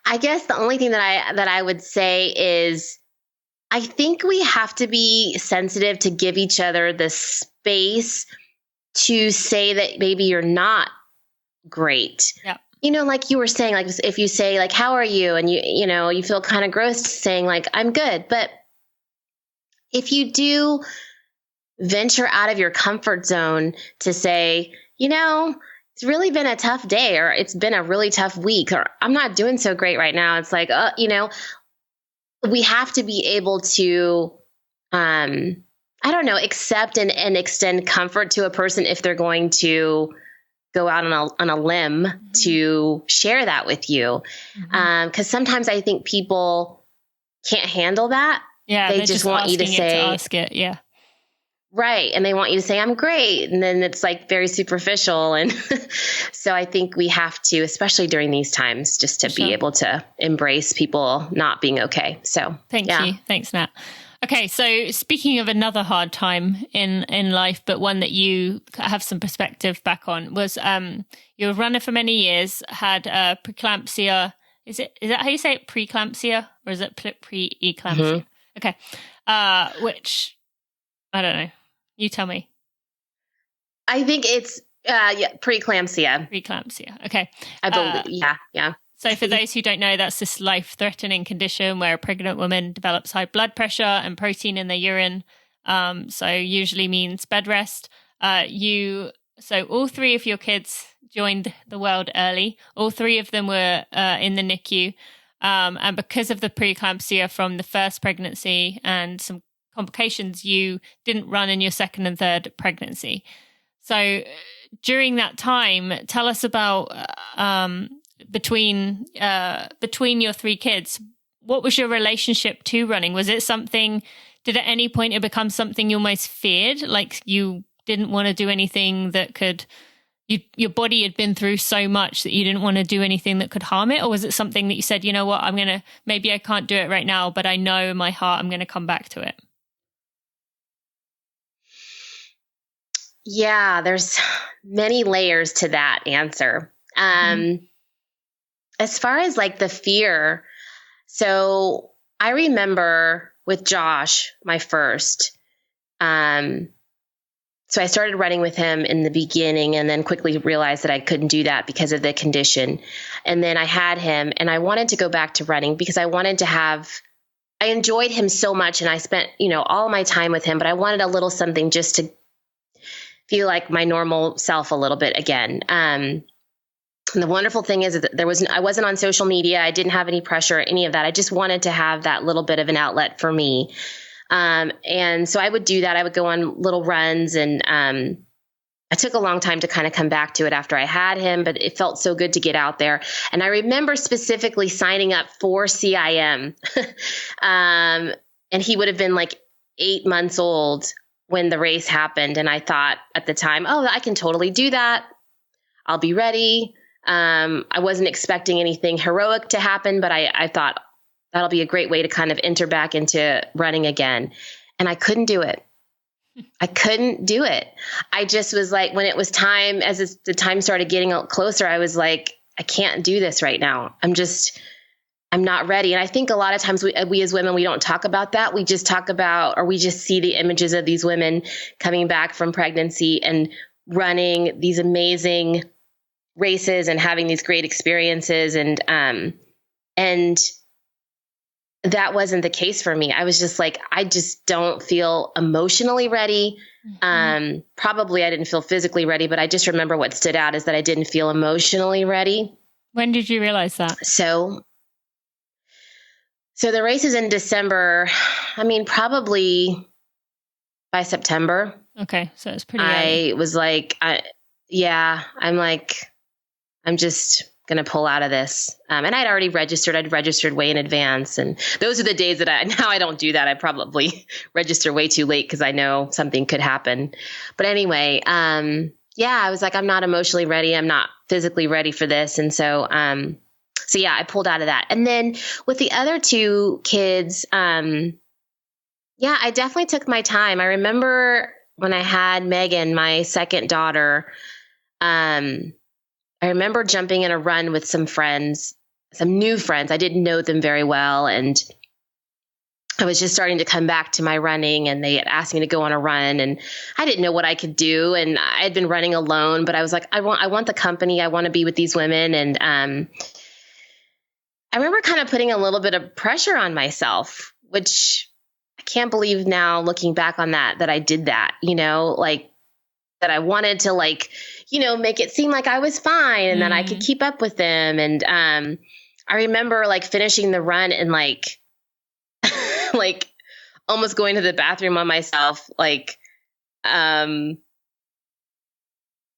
A: I guess the only thing that I would say is, I think we have to be sensitive to give each other the space to say that maybe you're not great.
C: Yeah.
A: Like you were saying, like if you say like, how are you? And you feel kind of gross saying like, I'm good. But if you do venture out of your comfort zone to say, it's really been a tough day, or it's been a really tough week, or I'm not doing so great right now. It's like, we have to be able to, accept and extend comfort to a person if they're going to go out on a limb to share that with you. 'Cause sometimes I think people can't handle that.
C: Yeah.
A: They just want you to say,
C: ask it. Yeah.
A: Right. And they want you to say, I'm great. And then it's like very superficial. And so I think we have to, especially during these times, just to be able to embrace people not being okay. So
C: thank you. Thanks, Nat. Okay. So speaking of another hard time in life, but one that you have some perspective back on, was you're a runner for many years, had preeclampsia. Is that how you say it? Preeclampsia, or is it pre-eclampsia? Mm-hmm. Okay. Which I don't know. You tell me.
A: I think it's preeclampsia.
C: Preeclampsia. Okay.
A: I believe. Yeah.
C: So for those who don't know, that's this life-threatening condition where a pregnant woman develops high blood pressure and protein in their urine. So usually means bed rest. So all three of your kids joined the world early. All three of them were in the NICU. And because of the preeclampsia from the first pregnancy and some complications, you didn't run in your second and third pregnancy. So during that time, tell us about between your three kids, what was your relationship to running? Was it something, did at any point it become something you almost feared? Like you didn't want to do anything that could, your body had been through so much that you didn't want to do anything that could harm it? Or was it something that you said, you know what, maybe I can't do it right now, but I know in my heart I'm going to come back to it?
A: Yeah, there's many layers to that answer. As far as like the fear, so I remember with Josh, my first, so I started running with him in the beginning and then quickly realized that I couldn't do that because of the condition. And then I had him and I wanted to go back to running because I wanted to have I enjoyed him so much, and I spent, all my time with him, but I wanted a little something just to feel like my normal self a little bit again. And the wonderful thing is that I wasn't on social media. I didn't have any pressure or any of that. I just wanted to have that little bit of an outlet for me. And so I would do that. I would go on little runs, and I took a long time to kind of come back to it after I had him, but it felt so good to get out there. And I remember specifically signing up for CIM. And he would have been like 8 months old when the race happened. And I thought at the time, oh, I can totally do that. I'll be ready. I wasn't expecting anything heroic to happen, but I thought that'll be a great way to kind of enter back into running again. And I couldn't do it. I couldn't do it. I just was like, when it was time, the time started getting closer, I was like, I can't do this right now. I'm not ready. And I think a lot of times we as women, we don't talk about that. We just talk about, or we just see the images of these women coming back from pregnancy and running these amazing races and having these great experiences. And that wasn't the case for me. I was just like, I just don't feel emotionally ready. Mm-hmm. Probably I didn't feel physically ready, but I just remember what stood out is that I didn't feel emotionally ready.
C: When did you realize that?
A: So the race is in December. I mean, probably by September.
C: Okay. So it's pretty early.
A: I was like, I'm just going to pull out of this. And I'd already registered. I'd registered way in advance. And those are the days that now I don't do that. I probably register way too late because I know something could happen. But anyway, I was like, I'm not emotionally ready. I'm not physically ready for this. And so I pulled out of that. And then with the other two kids, I definitely took my time. I remember when I had Megan, my second daughter, I remember jumping in a run with some friends, some new friends. I didn't know them very well. And I was just starting to come back to my running, and they had asked me to go on a run, and I didn't know what I could do. And I had been running alone, but I was like, I want the company. I want to be with these women. And I remember kind of putting a little bit of pressure on myself, which I can't believe now looking back on that I did that, that I wanted to make it seem like I was fine and that I could keep up with them. And I remember finishing the run and almost going to the bathroom on myself,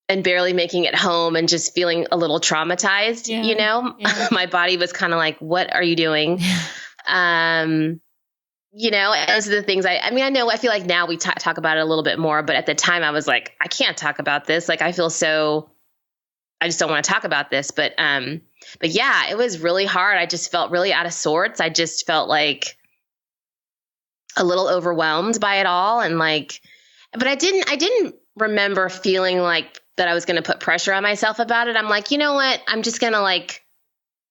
A: and barely making it home and just feeling a little traumatized, Yeah. My body was kind of like, what are you doing? Those are the things I feel like now we talk about it a little bit more, but at the time I was like, I can't talk about this. I just don't want to talk about this. But yeah, it was really hard. I just felt really out of sorts. I just felt like a little overwhelmed by it all. And but I didn't remember feeling like that I was going to put pressure on myself about it. I'm like, you know what? I'm just going to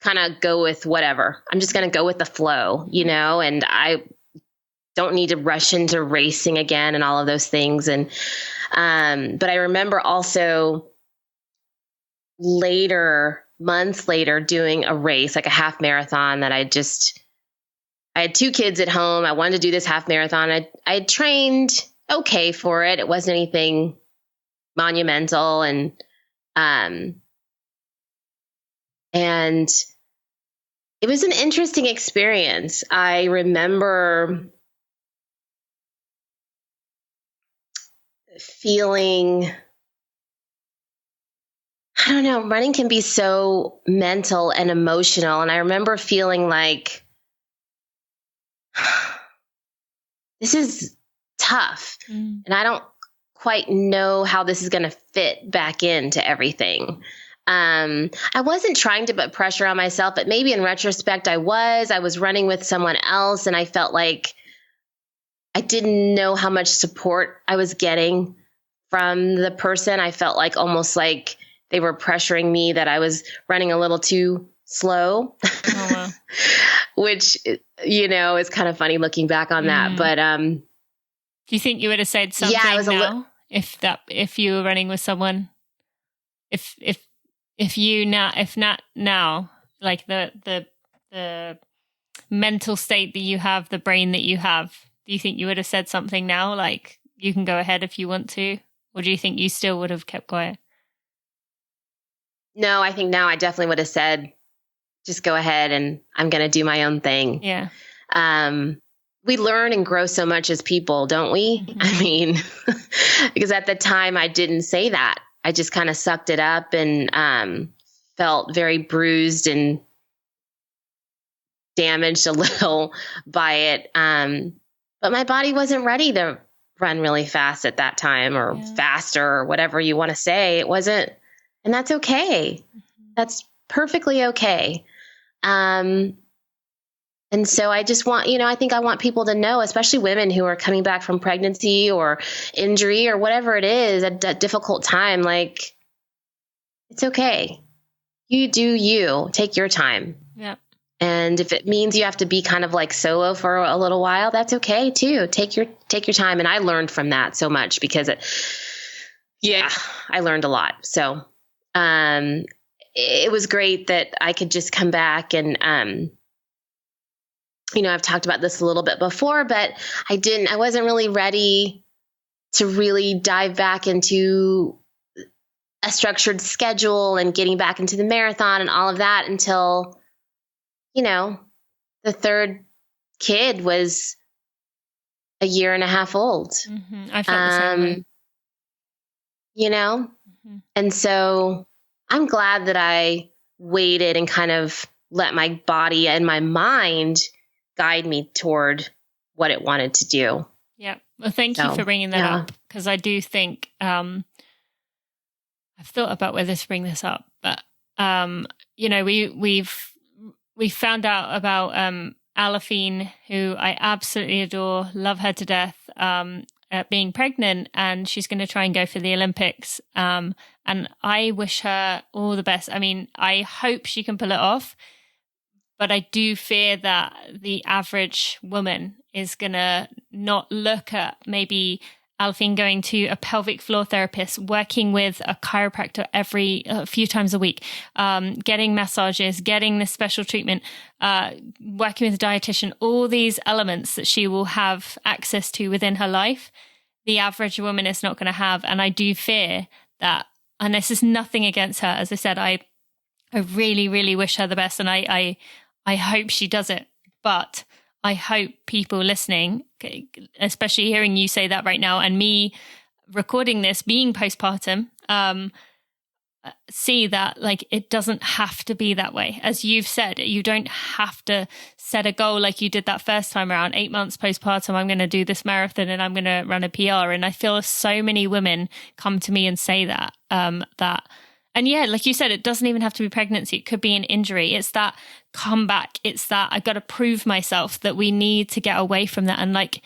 A: kind of go with whatever. I'm just going to go with the flow, and I don't need to rush into racing again and all of those things. And, but I remember also months later, doing a race, like a half marathon that I had 2 kids at home. I wanted to do this half marathon. I had trained okay for it. It wasn't anything monumental. And it was an interesting experience. I remember feeling, I don't know, running can be so mental and emotional. And I remember feeling like, this is tough. And I don't quite know how this is going to fit back into everything. I wasn't trying to put pressure on myself, but maybe in retrospect I was running with someone else, and I felt like I didn't know how much support I was getting from the person. I felt like almost like they were pressuring me that I was running a little too slow, oh, wow. Which, is kind of funny looking back on that. But, do
C: you think you would have said something now if you were running with someone, if not now, like the mental state that you have, the brain that you have, do you think you would have said something now? Like, you can go ahead if you want to? Or do you think you still would have kept quiet?
A: No, I think now I definitely would have said, just go ahead and I'm going to do my own thing.
C: Yeah.
A: We learn and grow so much as people, don't we?
C: Mm-hmm.
A: I mean, because at the time I didn't say that. I just kind of sucked it up and felt very bruised and damaged a little by it. But my body wasn't ready to run really fast at that time, or faster, or whatever you want to say. It wasn't, and that's okay. Mm-hmm. That's perfectly okay. And so I just want, I think I want people to know, especially women who are coming back from pregnancy or injury or whatever it is, a difficult time, like, it's okay. You do you. Take your time.
C: Yeah.
A: And if it means you have to be kind of like solo for a little while, that's okay too. Take your time. And I learned from that so much because I learned a lot. So it was great that I could just come back and, I've talked about this a little bit before, but I wasn't really ready to really dive back into a structured schedule and getting back into the marathon and all of that until, the third kid was a year and a half old.
C: Mm-hmm. I felt the same way.
A: Mm-hmm. And so I'm glad that I waited and kind of let my body and my mind guide me toward what it wanted to do.
C: Yeah. Well, thank you for bringing that up, because I do think I've thought about whether to bring this up, but we found out about Alafine, who I absolutely adore, love her to death, being pregnant, and she's going to try and go for the Olympics. And I wish her all the best. I mean, I hope she can pull it off, but I do fear that the average woman is going to not look at maybe Alfine going to a pelvic floor therapist, working with a chiropractor a few times a week, getting massages, getting this special treatment, working with a dietitian, all these elements that she will have access to within her life, the average woman is not going to have. And I do fear that, and this is nothing against her. As I said, I really, really wish her the best, and I hope she does it. But I hope people listening, especially hearing you say that right now, and me recording this, being postpartum, see that like it doesn't have to be that way. As you've said, you don't have to set a goal like you did that first time around. 8 months postpartum, I'm going to do this marathon and I'm going to run a PR. And I feel so many women come to me and say that, and yeah, like you said, it doesn't even have to be pregnancy. It could be an injury. It's that comeback. It's that I've got to prove myself, that we need to get away from that. And like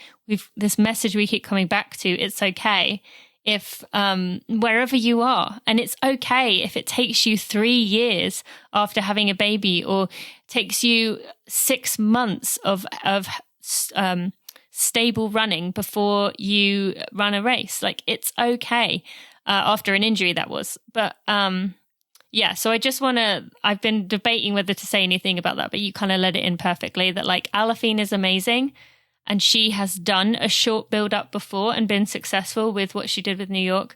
C: this message we keep coming back to, it's okay if wherever you are, and it's okay if it takes you 3 years after having a baby, or takes you 6 months of stable running before you run a race. Like, it's okay. After an injury, that was. But so I just want to, I've been debating whether to say anything about that, but you kind of let it in perfectly, that like Alafine is amazing, and she has done a short build up before and been successful with what she did with New York.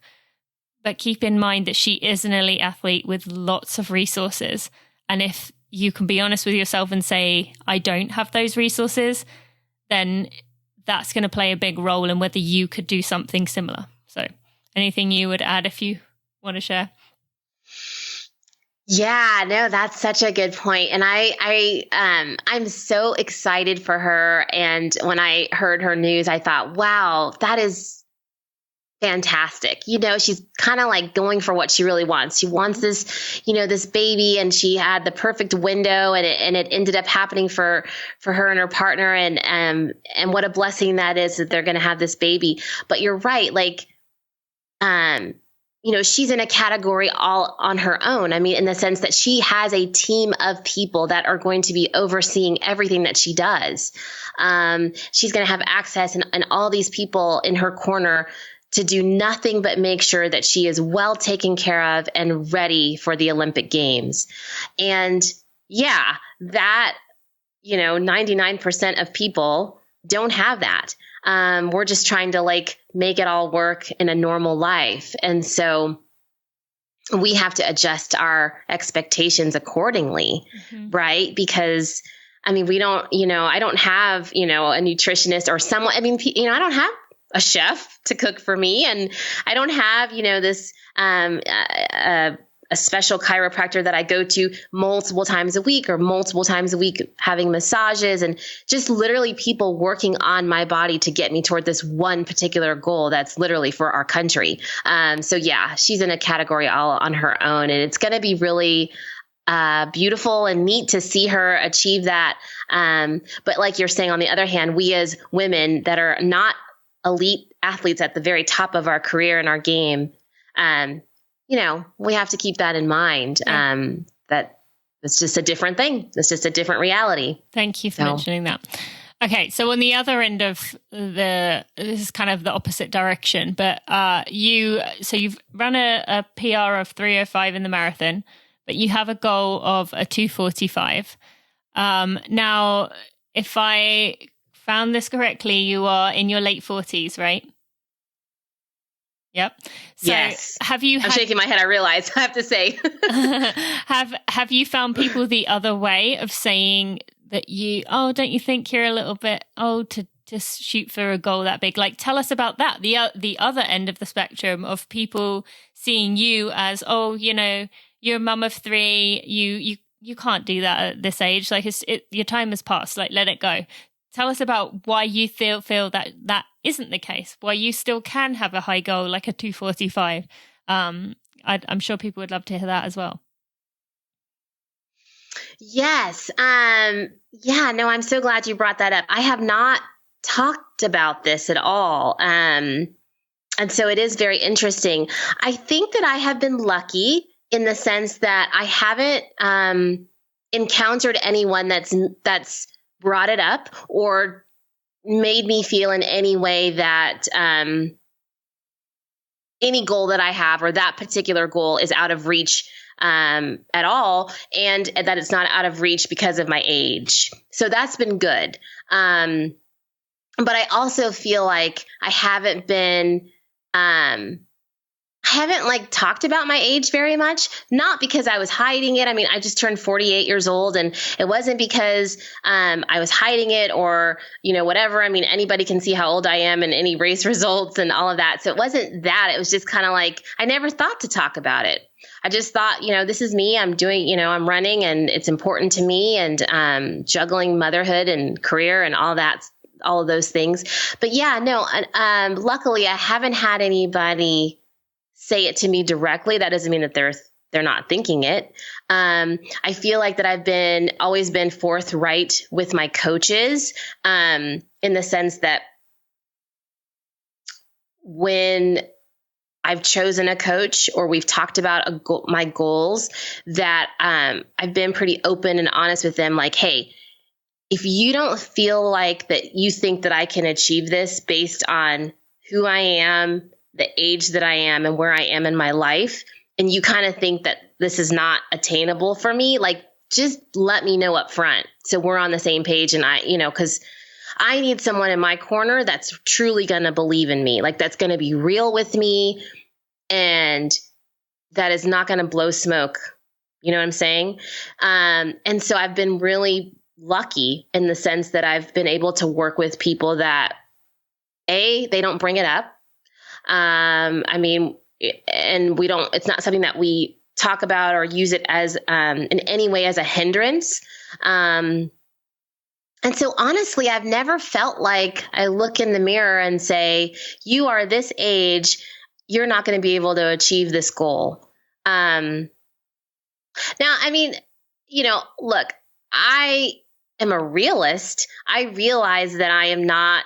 C: But keep in mind that she is an elite athlete with lots of resources. And if you can be honest with yourself and say, I don't have those resources, then that's going to play a big role in whether you could do something similar. So anything you would add if you want to share?
A: Yeah, no, that's such a good point. And I'm so excited for her. And when I heard her news, I thought, wow, that is fantastic. She's kind of like going for what she really wants. She wants this, this baby, and she had the perfect window, and it ended up happening for her and her partner. And what a blessing that is, that they're going to have this baby. But you're right. Like, she's in a category all on her own. I mean, in the sense that she has a team of people that are going to be overseeing everything that she does. She's going to have access and all these people in her corner to do nothing but make sure that she is well taken care of and ready for the Olympic Games. And yeah, that, 99% of people don't have that. We're just trying to like make it all work in a normal life. And so we have to adjust our expectations accordingly, right? Because I mean, we don't, I don't have, a nutritionist or someone, I mean, I don't have a chef to cook for me. And I don't have, this, a special chiropractor that I go to multiple times a week or multiple times a week having massages and just literally people working on my body to get me toward this one particular goal that's literally for our country. So yeah, she's in a category all on her own, and it's going to be really beautiful and neat to see her achieve that. But like you're saying, on the other hand, we as women that are not elite athletes at the very top of our career and our game, we have to keep that in mind, that it's just a different thing. It's just a different reality.
C: Thank you for mentioning that. Okay. So on the other end of this is kind of the opposite direction, but you've run a PR of 3:05 in the marathon, but you have a goal of a 2:45. Now, if I found this correctly, you are in your late 40s, right? Yep. So
A: yes.
C: I'm
A: shaking my head. I realize I have to say,
C: have you found people the other way of saying that don't you think you're a little bit old to just shoot for a goal that big? Like, tell us about that. The other end of the spectrum of people seeing you as, you're a mum of 3. You can't do that at this age. Like your time has passed. Like, let it go. Tell us about why you feel that isn't the case, why you still can have a high goal like a 2:45. I'm sure people would love to hear that as well.
A: Yes. I'm so glad you brought that up. I have not talked about this at all. And so it is very interesting. I think that I have been lucky in the sense that I haven't encountered anyone that's brought it up or made me feel in any way that any goal that I have or that particular goal is out of reach at all, and that it's not out of reach because of my age. So that's been good. But I also feel like I haven't like talked about my age very much, not because I was hiding it. I mean, I just turned 48 years old, and it wasn't because I was hiding it or, whatever. I mean, anybody can see how old I am in any race results and all of that. So it wasn't that. It was just kind of like, I never thought to talk about it. I just thought, this is me. I'm doing, I'm running and it's important to me, and juggling motherhood and career and all that, all of those things. But yeah, no, luckily I haven't had anybody say it to me directly. That doesn't mean that they're not thinking it. I feel like that I've always been forthright with my coaches, in the sense that when I've chosen a coach or we've talked about my goals, that I've been pretty open and honest with them. Like, hey, if you don't feel like that you think that I can achieve this based on who I am, the age that I am, and where I am in my life, and you kind of think that this is not attainable for me, like, just let me know up front so we're on the same page. And because I need someone in my corner that's truly going to believe in me, like that's going to be real with me, and that is not going to blow smoke. You know what I'm saying? And so I've been really lucky in the sense that I've been able to work with people that, they don't bring it up. And it's not something that we talk about or use it as, in any way as a hindrance. And so honestly, I've never felt like I look in the mirror and say, you are this age, you're not going to be able to achieve this goal. Now, I mean, look, I am a realist. I realize that I am not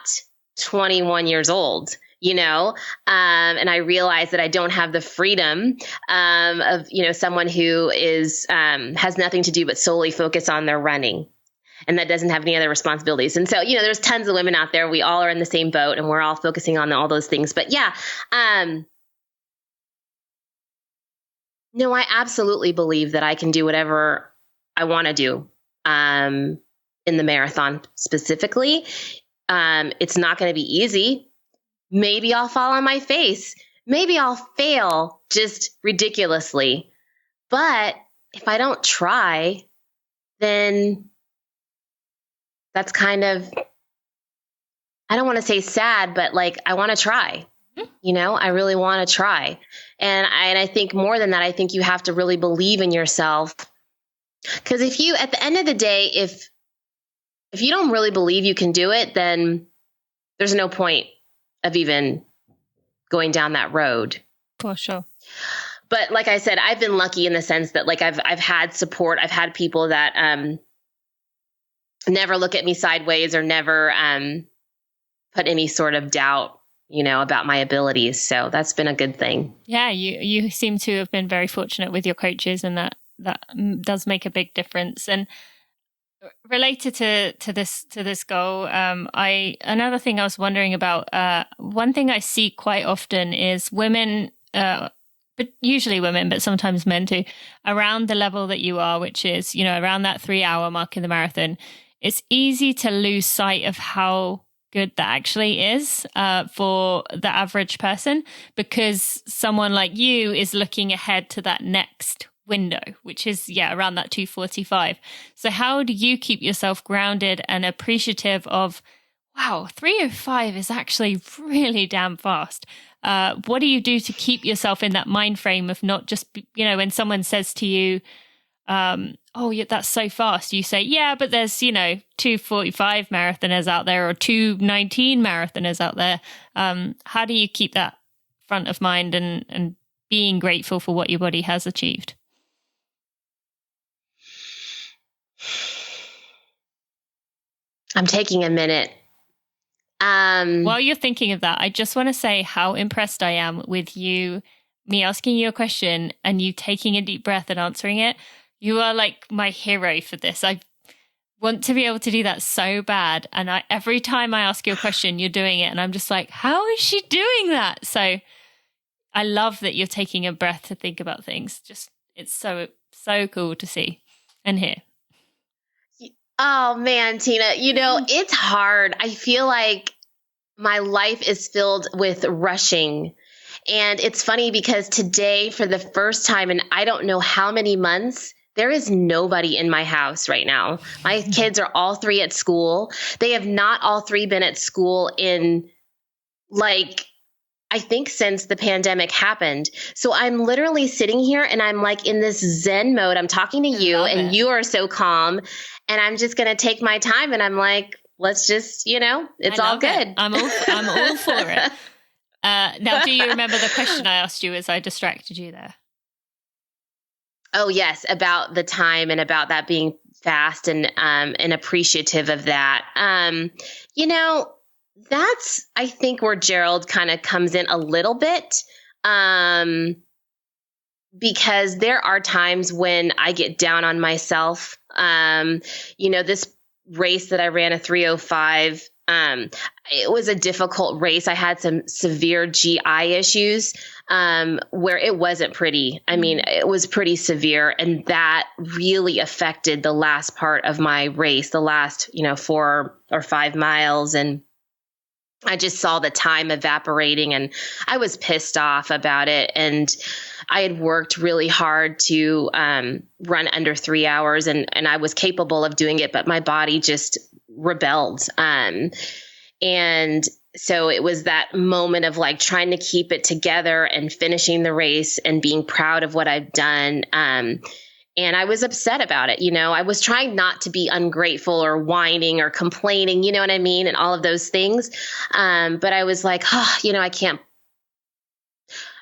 A: 21 years old, and I realize that I don't have the freedom of, someone who is has nothing to do but solely focus on their running, and that doesn't have any other responsibilities. And so, there's tons of women out there. We all are in the same boat, and we're all focusing on all those things. But yeah, no, I absolutely believe that I can do whatever I want to do. in the marathon specifically. It's not going to be easy. Maybe I'll fall on my face. Maybe I'll fail just ridiculously. But if I don't try, then that's kind of, I don't want to say sad, but like, I want to try. I really want to try. And I think more than that, I think you have to really believe in yourself. Because if you, at the end of the day, if you don't really believe you can do it, then there's no point of even going down that road.
C: For sure.
A: But like I said, I've been lucky in the sense that like I've had support. I've had people that never look at me sideways or never put any sort of doubt, about my abilities. So that's been a good thing.
C: Yeah, you seem to have been very fortunate with your coaches, and that does make a big difference. And related to this goal, another thing I was wondering about, one thing I see quite often is women, but usually women, but sometimes men too, around the level that you are, which is, around that 3-hour mark in the marathon. It's easy to lose sight of how good that actually is for the average person, because someone like you is looking ahead to that next window, which is around that 2:45. So how do you keep yourself grounded and appreciative of, wow, 3:05 is actually really damn fast? What do you do to keep yourself in that mind frame of not just, when someone says to you, oh, yeah, that's so fast, you say, yeah, but there's 2:45 marathoners out there or 2:19 marathoners out there. How do you keep that front of mind and being grateful for what your body has achieved?
A: I'm taking a minute.
C: While you're thinking of that, I just want to say how impressed I am with me asking you a question and you taking a deep breath and answering it. You are like my hero for this. I want to be able to do that so bad. And every time I ask you a question, you're doing it. And I'm just like, how is she doing that? So I love that you're taking a breath to think about things. Just, it's so cool to see and hear.
A: Oh man, Tina, it's hard. I feel like my life is filled with rushing. And it's funny because today, for the first time in I don't know how many months, there is nobody in my house right now. My kids are all 3 at school. They have not all 3 been at school in I think since the pandemic happened. So I'm literally sitting here and I'm like in this Zen mode. I'm talking to you and you are so calm, and I'm just going to take my time. And I'm like, let's just, it's all good.
C: I'm all for it. Now, do you remember the question I asked you as I distracted you there?
A: Oh, yes. About the time and about that being fast and appreciative of that. That's, I think, where Gerald kind of comes in a little bit, because there are times when I get down on myself. This race that I ran, a 3:05, it was a difficult race. I had some severe GI issues where it wasn't pretty. I mean, it was pretty severe, and that really affected the last part of my race, the last, 4 or 5 miles. And I just saw the time evaporating and I was pissed off about it. And I had worked really hard to run under 3 hours, and I was capable of doing it, but my body just rebelled. And so it was that moment of like trying to keep it together and finishing the race and being proud of what I've done. And I was upset about it. I was trying not to be ungrateful or whining or complaining, you know what I mean? And all of those things. But I was like, I can't,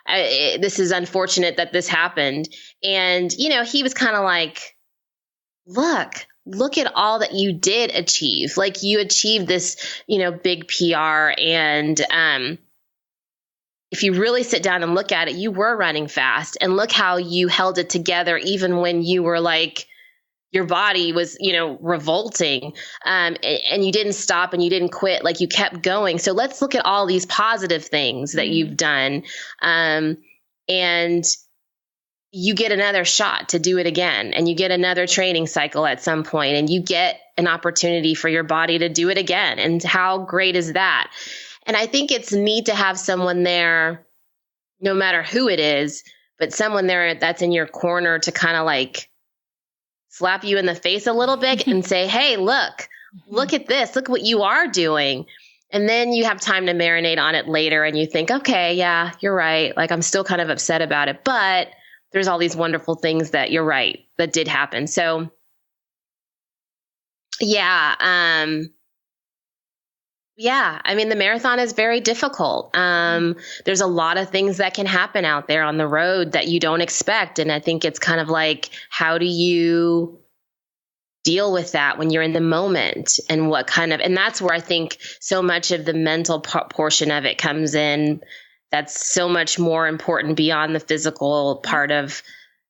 A: this is unfortunate that this happened. And, he was kind of like, look at all that you did achieve. Like, you achieved this, big PR. And, if you really sit down and look at it, you were running fast, and look how you held it together, even when you were like, your body was, revolting, and you didn't stop and you didn't quit. Like, you kept going. So let's look at all these positive things that you've done. And you get another shot to do it again, and you get another training cycle at some point, and you get an opportunity for your body to do it again. And how great is that? And I think it's neat to have someone there, no matter who it is, but someone there that's in your corner to kind of like slap you in the face a little bit and say, hey, look at this. Look what you are doing. And then you have time to marinate on it later, and you think, okay, yeah, you're right. Like, I'm still kind of upset about it, but there's all these wonderful things that you're right, that did happen. So yeah. I mean, the marathon is very difficult. There's a lot of things that can happen out there on the road that you don't expect. And I think it's kind of like, how do you deal with that when you're in the moment, and and that's where I think so much of the mental portion of it comes in. That's so much more important beyond the physical part of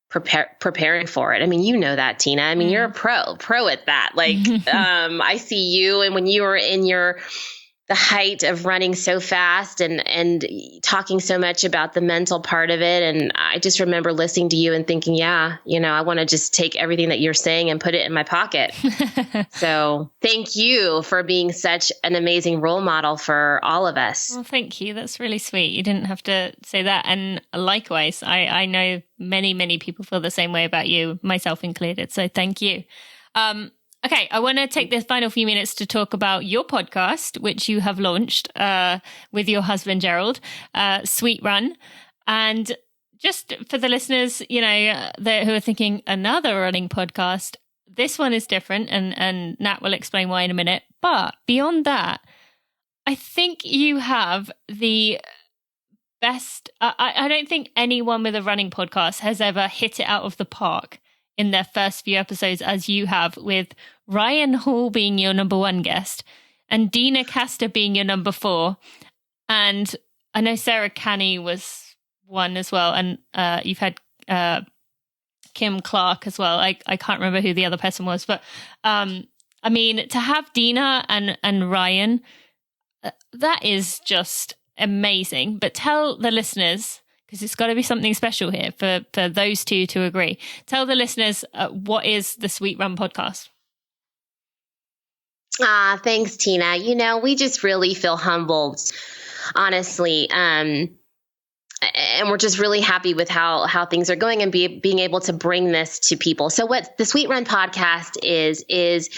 A: preparing for it. I mean, you know that, Tina. I mean, you're a pro at that. Like, I see you, and when you were in the height of running so fast and talking so much about the mental part of it. And I just remember listening to you and thinking, yeah, I want to just take everything that you're saying and put it in my pocket. So thank you for being such an amazing role model for all of us.
C: Well, thank you. That's really sweet. You didn't have to say that. And likewise, I know many, many people feel the same way about you, myself included. So thank you. Okay, I want to take the final few minutes to talk about your podcast, which you have launched with your husband, Gerald, Sweet Run. And just for the listeners, who are thinking another running podcast, this one is different, and Nat will explain why in a minute. But beyond that, I think you have the best. I don't think anyone with a running podcast has ever hit it out of the park in their first few episodes as you have, with Ryan Hall being your number 1 guest and Dina Castor being your number 4. And I know Sarah Canny was one as well. And you've had Kim Clark as well. I can't remember who the other person was, but I mean, to have Dina and Ryan, that is just amazing. But tell the listeners, because it's got to be something special here for those two to agree. Tell the listeners, what is the Sweet Run podcast?
A: Thanks, Tina. We just really feel humbled, honestly. And we're just really happy with how things are going, and being able to bring this to people. So what the Sweet Run podcast is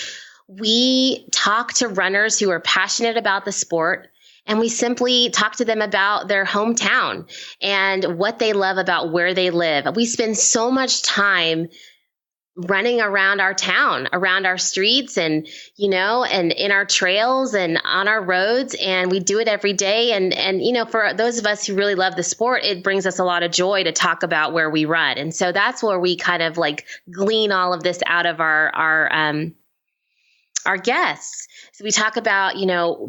A: we talk to runners who are passionate about the sport, and we simply talk to them about their hometown and what they love about where they live. We spend so much time running around our town, around our streets, and, and in our trails and on our roads. And we do it every day. And, for those of us who really love the sport, it brings us a lot of joy to talk about where we run. And so that's where we kind of like glean all of this out of our guests. So we talk about,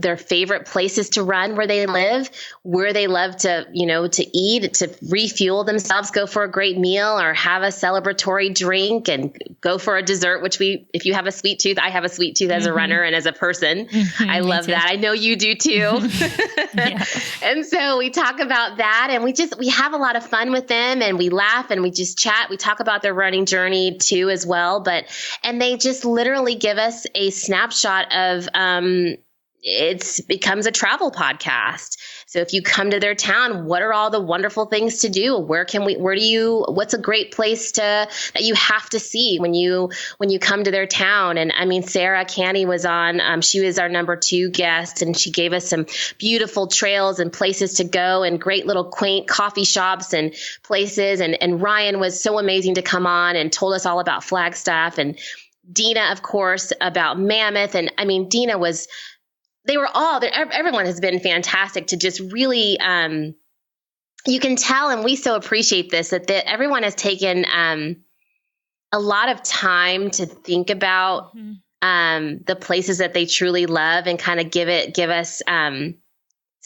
A: their favorite places to run where they live, where they love to, to eat, to refuel themselves, go for a great meal, or have a celebratory drink, and go for a dessert, which if you have a sweet tooth, I have a sweet tooth as a runner and as a person. I love that. I know you do too. Yeah. And so we talk about that, and we have a lot of fun with them, and we laugh and we just chat. We talk about their running journey too as well, and they just literally give us a snapshot of, it becomes a travel podcast. So if you come to their town, what are all the wonderful things to do? What's a great place that you have to see when you come to their town? And I mean, Sarah Canny was on, she was our number 2 guest, and she gave us some beautiful trails and places to go, and great little quaint coffee shops and places. And Ryan was so amazing to come on and told us all about Flagstaff, and Dina, of course, about Mammoth. And I mean, Dina everyone has been fantastic to just really, you can tell, and we so appreciate this, that everyone has taken a lot of time to think about the places that they truly love, and kind of give us some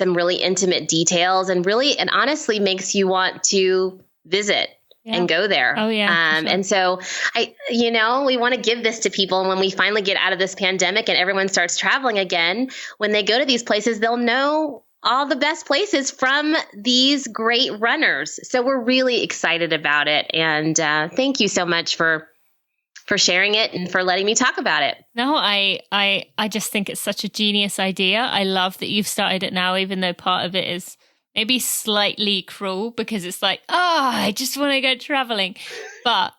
A: really intimate details, and honestly makes you want to visit. Yeah. And go there.
C: Oh, yeah. Sure.
A: And so we want to give this to people. And when we finally get out of this pandemic and everyone starts traveling again, when they go to these places, they'll know all the best places from these great runners. So we're really excited about it. And thank you so much for sharing it and for letting me talk about it.
C: No, I just think it's such a genius idea. I love that you've started it now, even though part of it is maybe slightly cruel because it's like, I just want to go traveling. But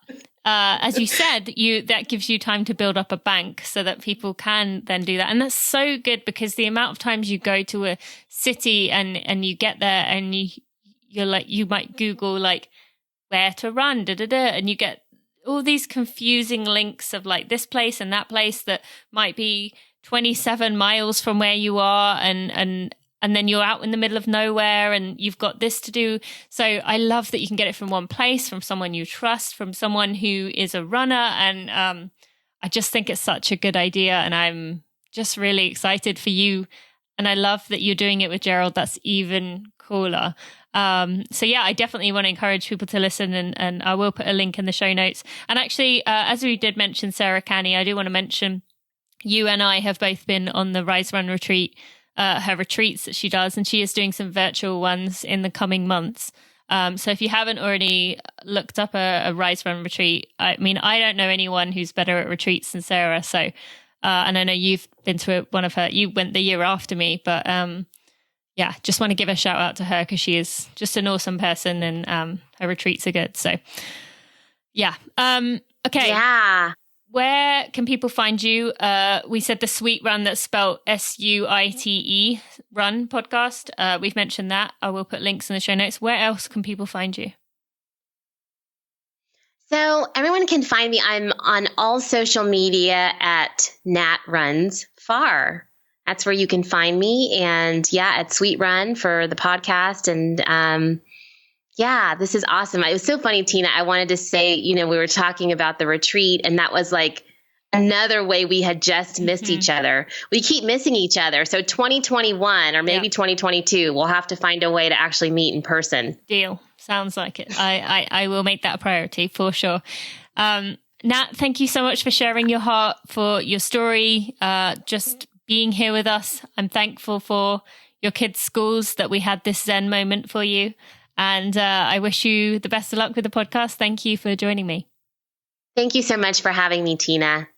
C: as you said, that gives you time to build up a bank so that people can then do that. And that's so good because the amount of times you go to a city and you get there and you're like, you might Google like where to run, and you get all these confusing links of like this place and that place that might be 27 miles from where you are and then you're out in the middle of nowhere and you've got this to do. So I love that you can get it from one place, from someone you trust, from someone who is a runner. And I just think it's such a good idea. And I'm just really excited for you. And I love that you're doing it with Gerald. That's even cooler. So yeah, I definitely want to encourage people to listen and I will put a link in the show notes. And actually, as we did mention Sarah Canny, I do want to mention you and I have both been on the Rise Run retreat, her retreats that she does, and she is doing some virtual ones in the coming months. So if you haven't already looked up a Rise Run retreat, I mean, I don't know anyone who's better at retreats than Sarah. So, and I know you've been to one of her, you went the year after me, but yeah, just want to give a shout out to her because she is just an awesome person and her retreats are good. So yeah. Okay.
A: Yeah.
C: Where can people find you? We said the Sweet Run, that's spelled SUITE Run podcast. We've mentioned that. I will put links in the show notes. Where else can people find you?
A: So everyone can find me. I'm on all social media at Nat Runs Far. That's where you can find me. And yeah, at Sweet Run for the podcast. And yeah, this is awesome. It was so funny, Tina. I wanted to say, we were talking about the retreat, and that was like another way we had just missed each other. We keep missing each other. So 2021 or maybe 2022, we'll have to find a way to actually meet in person.
C: Deal. Sounds like it. I will make that a priority for sure. Nat, thank you so much for sharing your heart, for your story, just being here with us. I'm thankful for your kids' schools that we had this Zen moment for you. And I wish you the best of luck with the podcast. Thank you for joining me.
A: Thank you so much for having me, Tina.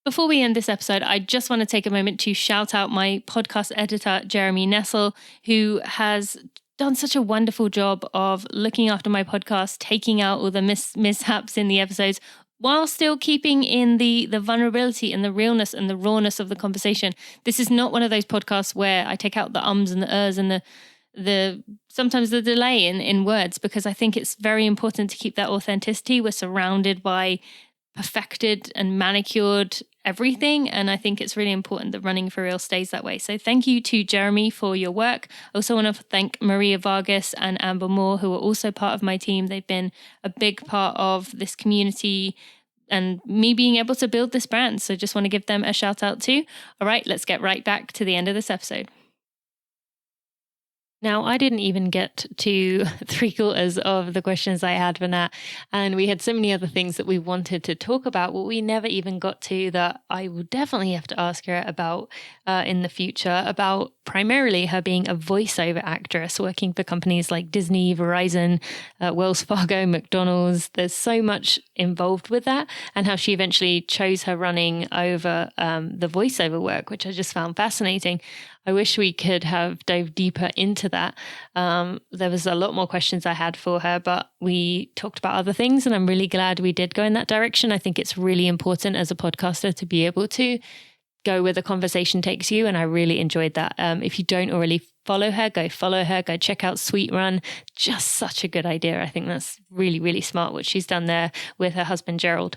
C: Before we end this episode, I just want to take a moment to shout out my podcast editor, Jeremy Nessel, who has done such a wonderful job of looking after my podcast, taking out all the mishaps in the episodes, while still keeping in the vulnerability and the realness and the rawness of the conversation. This is not one of those podcasts where I take out the ums and the ers and the sometimes the delay in words, because I think it's very important to keep that authenticity. We're surrounded by perfected and manicured everything, and I think it's really important that Running for Real stays that way. So thank you to Jeremy for your work. I also want to thank Maria Vargas and Amber Moore, who are also part of my team. They've been a big part of this community and me being able to build this brand. So just want to give them a shout out too. All right, let's get right back to the end of this episode. Now, I didn't even get to 3/4 of the questions I had for Nat, and we had so many other things that we wanted to talk about, but we never even got to that I will definitely have to ask her about in the future, about primarily her being a voiceover actress working for companies like Disney, Verizon, Wells Fargo, McDonald's. There's so much involved with that, and how she eventually chose her running over the voiceover work, which I just found fascinating. I wish we could have dove deeper into that. There was a lot more questions I had for her, but we talked about other things, and I'm really glad we did go in that direction. I think it's really important as a podcaster to be able to go where the conversation takes you, and I really enjoyed that. If you don't already follow her, go check out Sweet Run. Just such a good idea. I think that's really, really smart what she's done there with her husband, Gerald.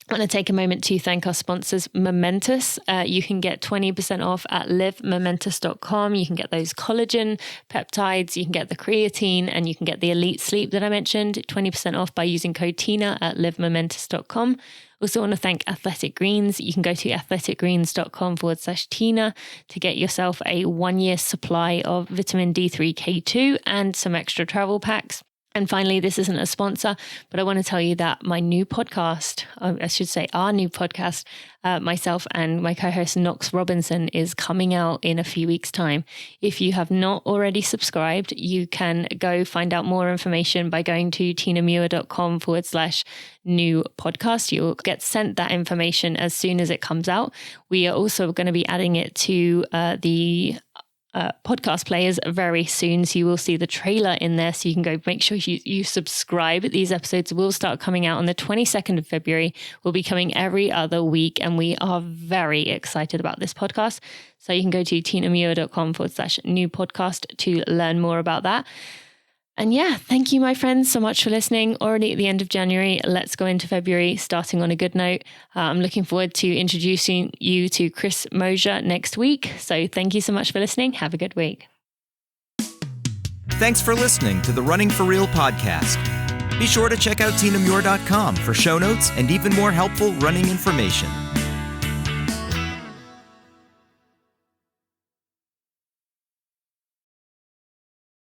C: I want to take a moment to thank our sponsors, Momentous. You can get 20% off at livemomentous.com. You can get those collagen peptides, you can get the creatine, and you can get the elite sleep that I mentioned, 20% off by using code TINA at livemomentous.com. Also want to thank Athletic Greens. You can go to athleticgreens.com/Tina to get yourself a 1-year supply of vitamin D3, K2 and some extra travel packs. And finally, this isn't a sponsor, but I want to tell you that my new podcast, I should say our new podcast, myself and my co-host Knox Robinson, is coming out in a few weeks' time. If you have not already subscribed, you can go find out more information by going to tinamuir.com/new podcast. You'll get sent that information as soon as it comes out. We are also going to be adding it to the podcast players very soon, so you will see the trailer in there, so you can go make sure you subscribe. These episodes will start coming out on the 22nd of February. We'll be coming every other week, and we are very excited about this podcast. So you can go to tinamuir.com/new podcast to learn more about that. And yeah, thank you, my friends, so much for listening. Already at the end of January, let's go into February, starting on a good note. I'm looking forward to introducing you to Chris Mosier next week. So thank you so much for listening. Have a good week.
B: Thanks for listening to the Running for Real podcast. Be sure to check out tinamuir.com for show notes and even more helpful running information.